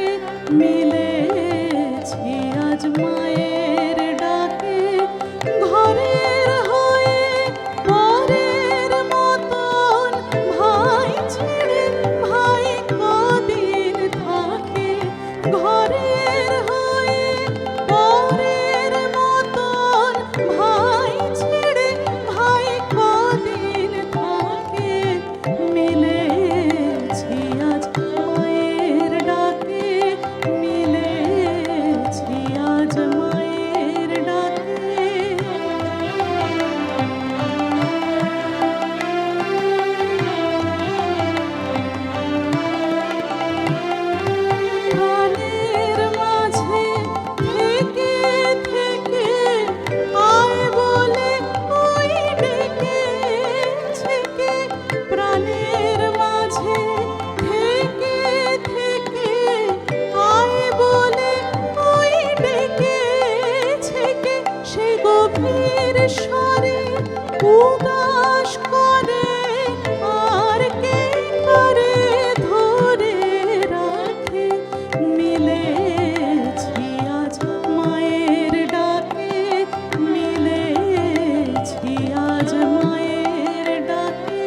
মিলেছি আজ মায়ের ডাকে, ঘরের হয়ে পরের মতন, ভাই ছেড়ে ভাই কদিন থাকে, ঘরের হয়ে পরের মতন, ভাই ছেড়ে ভাই কদিন থাকে, মিলেছি আজ মায়ের ডাকে, মিলেছি আজ মায়ের ডাকে। প্রাণের মাঝে থেকে থেকে আয় বলে ওই ডেকেছে কে, প্রাণের মাঝে থেকে থেকে আয় বলে ওই ডেকেছে কে, সে গভীর স্বরে উদাস করে আর কে করে ধরে রাখে, মিলেছি আজ মায়ের ডাকে, মিলেছি আজ মায়ের ডাকে।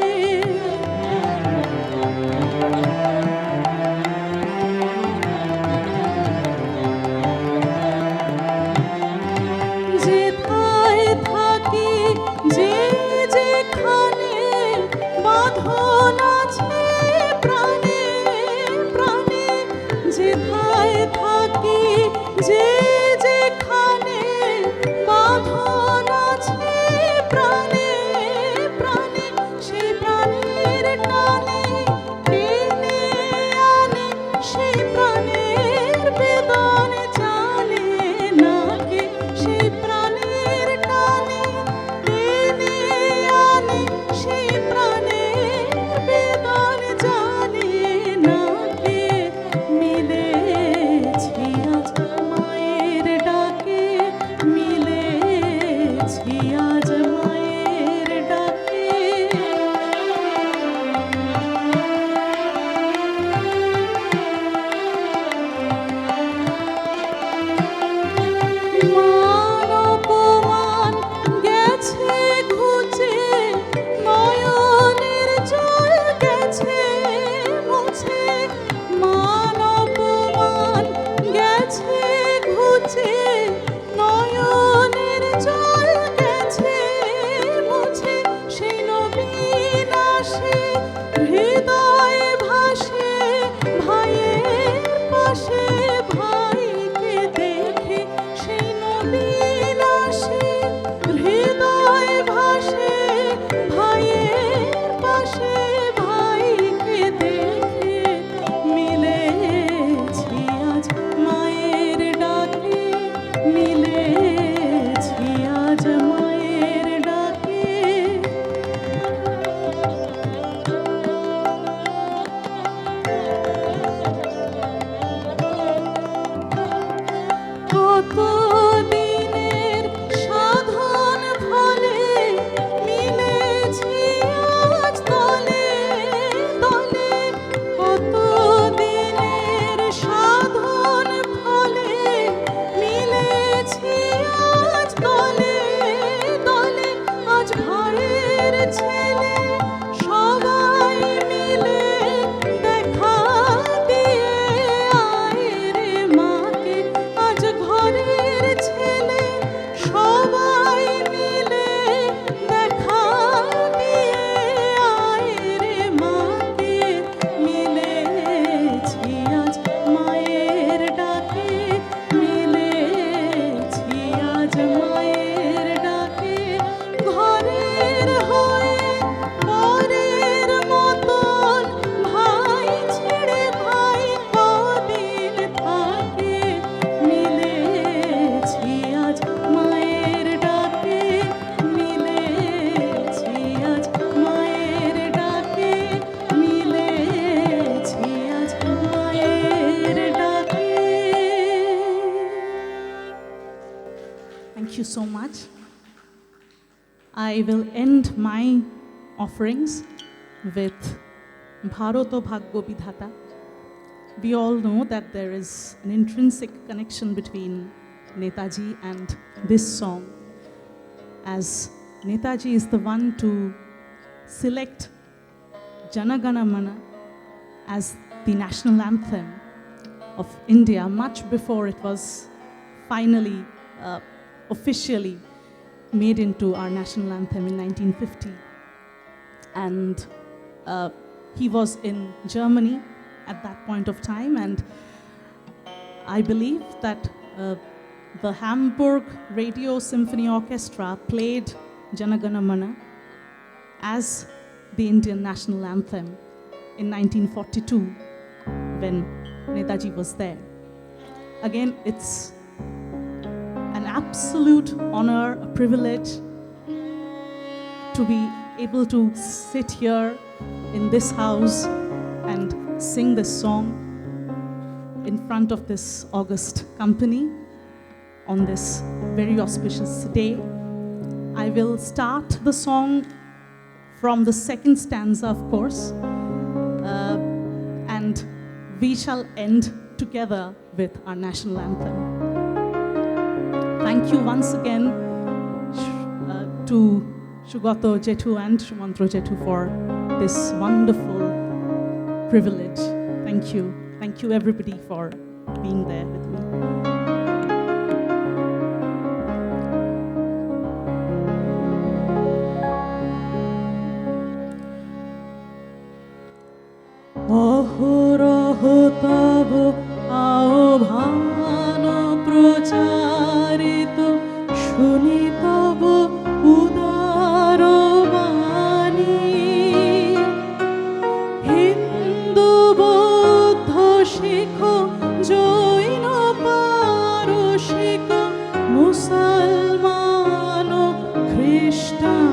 যেথায় থাকি যে যেখানে বাঁধন আছে প্রাণে প্রাণে, যেথায় থাকি যে যেখানে বাঁধন আছে প্রাণে প্রাণে, সেই প্রাণের টানে টেনে আনে, সেই প্রাণের বেদন জানে না কে, সেই প্রাণের টানে টেনে আনে, সেই প্রাণের বেদন জানে I will end my offerings with Bharato Bhagyo Vidhata. We all know that there is an intrinsic connection between Netaji and this song, as Netaji is the one to select Jana Gana Mana as the national anthem of India much before it was finally officially made into our national anthem in 1950. And he was in Germany at that point of time, and I believe that the Hamburg Radio Symphony Orchestra played Jana Gana Mana as the Indian national anthem in 1942 when Netaji was there. Again, it's an absolute honor, a privilege to be able to sit here in this house and sing this song in front of this august company on this very auspicious day. I will start the song from the second stanza, of course, and we shall end together with our national anthem. Thank you once again to Sugata Jethu and Sumantra Jethu for this wonderful privilege. Thank you. Thank you everybody for being there with me. অহরহ তব আহ্বান প্রচারিত শুনি তব উদার বাণী হিন্দু বৌদ্ধ শিখ জৈন পারসিক মুসলমান খ্রিস্টানি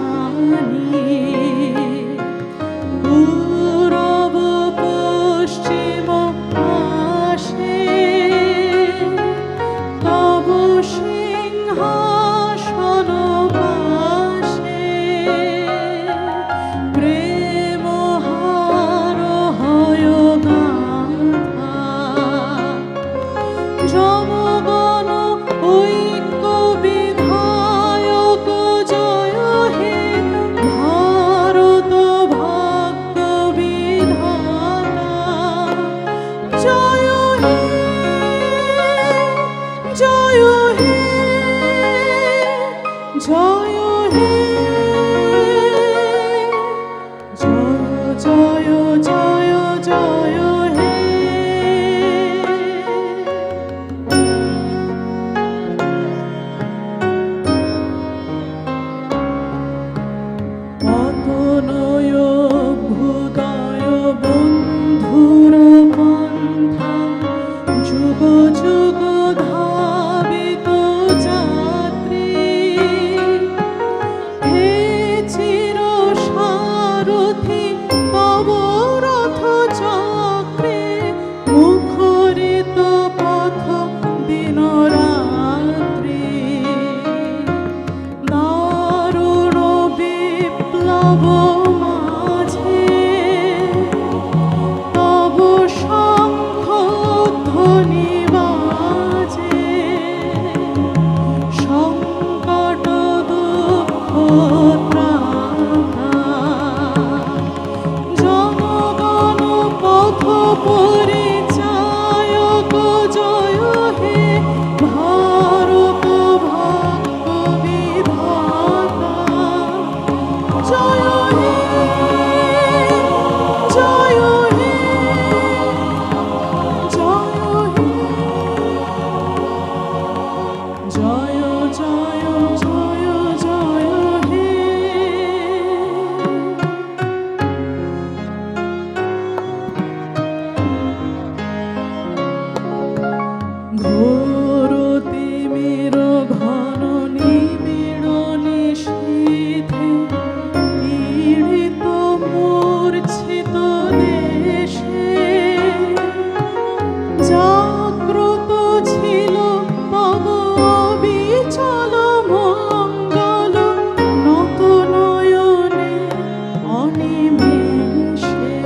অনিমেষে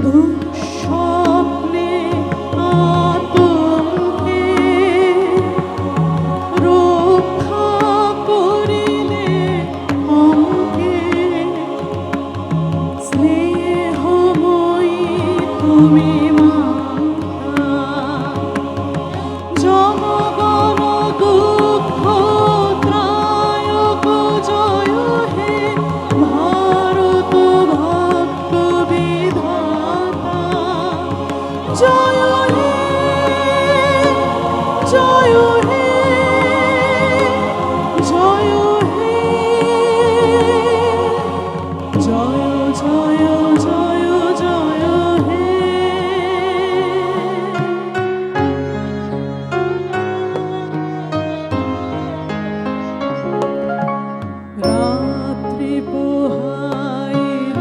দুঃস্বপ্নে আতঙ্কে রক্ষা করিলে অঙ্কে স্নেহময়ী তুমি মাতা জনগণ দুঃখ ত্রায়ক জয় হে ভারত ভাগ্য বিধাতা জয় হে জয় হে জয় হে জয় জয় জয় জয় হে রাত্রি পোহাইল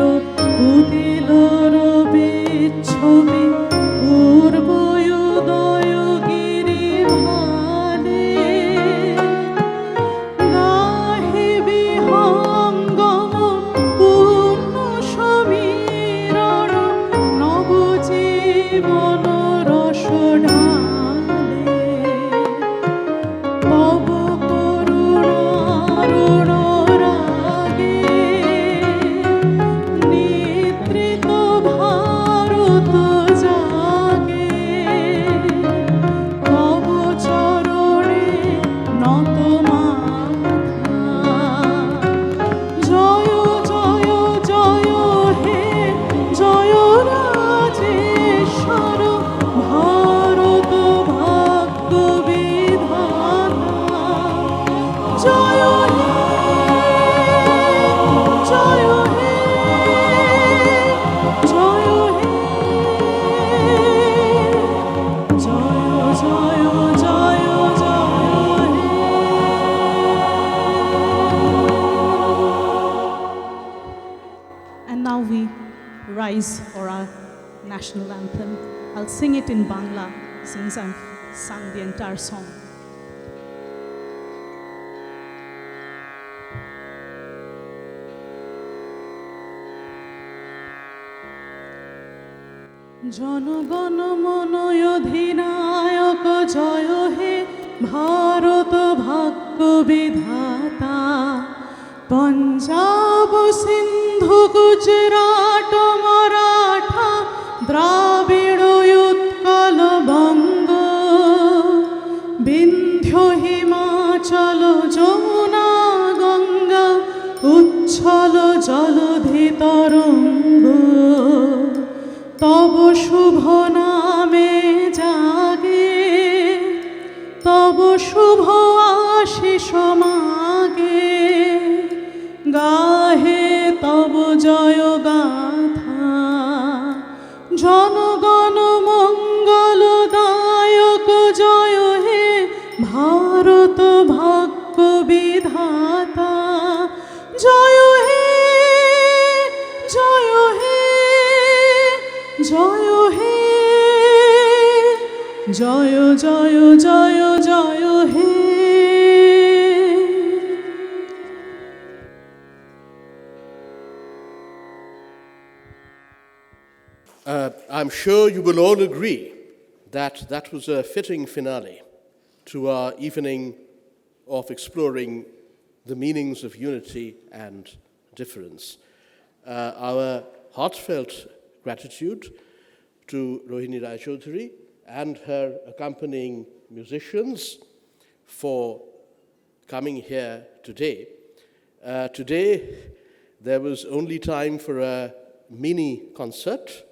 উদিল রবিচ্ছবি পূর্বোদয় গিরি ভালে নাহি বিহঙ্গম পূর্ণ সমীরণ নবজীবন রস ঢালে তব করুণারুণ রাগে নিদ্রিত ভারত জাগে তব চরণে নত মাথা জয় জয় জয় হে জয় রাজেশ্বর ভারত ভাগ্য বিধাতা জয় হে জয় হে জয় হে জয় জয় জয় জয় হে And now we rise for our national anthem. I'll sing it in Bangla since I've sung the entire song. জনগণ মন অধিনায়ক জয় হে ভারত ভাগ্য বিধাতা পঞ্জাব সিন্ধু গুজরাট মারাঠা দ্রাবিড় উৎকল বঙ্গ বিন্ধ্য হিমাচল যমুনা গঙ্গা উচ্ছল জলধি তরঙ্গ তব শুভ নামে জাগে তব শুভ আশিস মাগে গাহে তব জয় গাথা জনগণ মঙ্গলদায়ক জয় হে ভারত ভাগ্য বিধাতা জয় হে জয় হে জয় হে জয় জয় জয় জয় হে I'm sure you will all agree that that was a fitting finale to our evening of exploring the meanings of unity and difference. Our heartfelt gratitude to Rohini Raychaudhuri and her accompanying musicians for coming here today. Today, there was only time for a mini concert,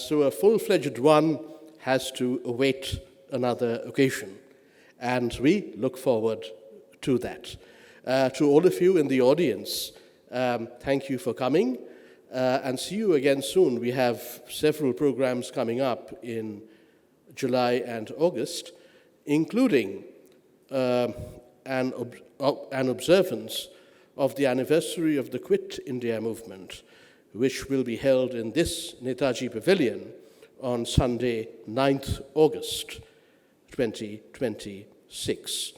so a full-fledged one has to await another occasion, and we look forward to that. To all of you in the audience, thank you for coming, and see you again soon. We have several programs coming up in July and August, including an observance of the anniversary of the Quit India movement, which will be held in this Netaji Pavilion on Sunday, 9th August 2026.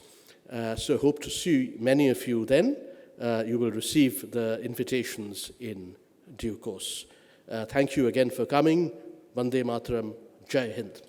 So hope to see many of you then, you will receive the invitations in due course. Thank you again for coming. Vande Mataram. Jai Hind.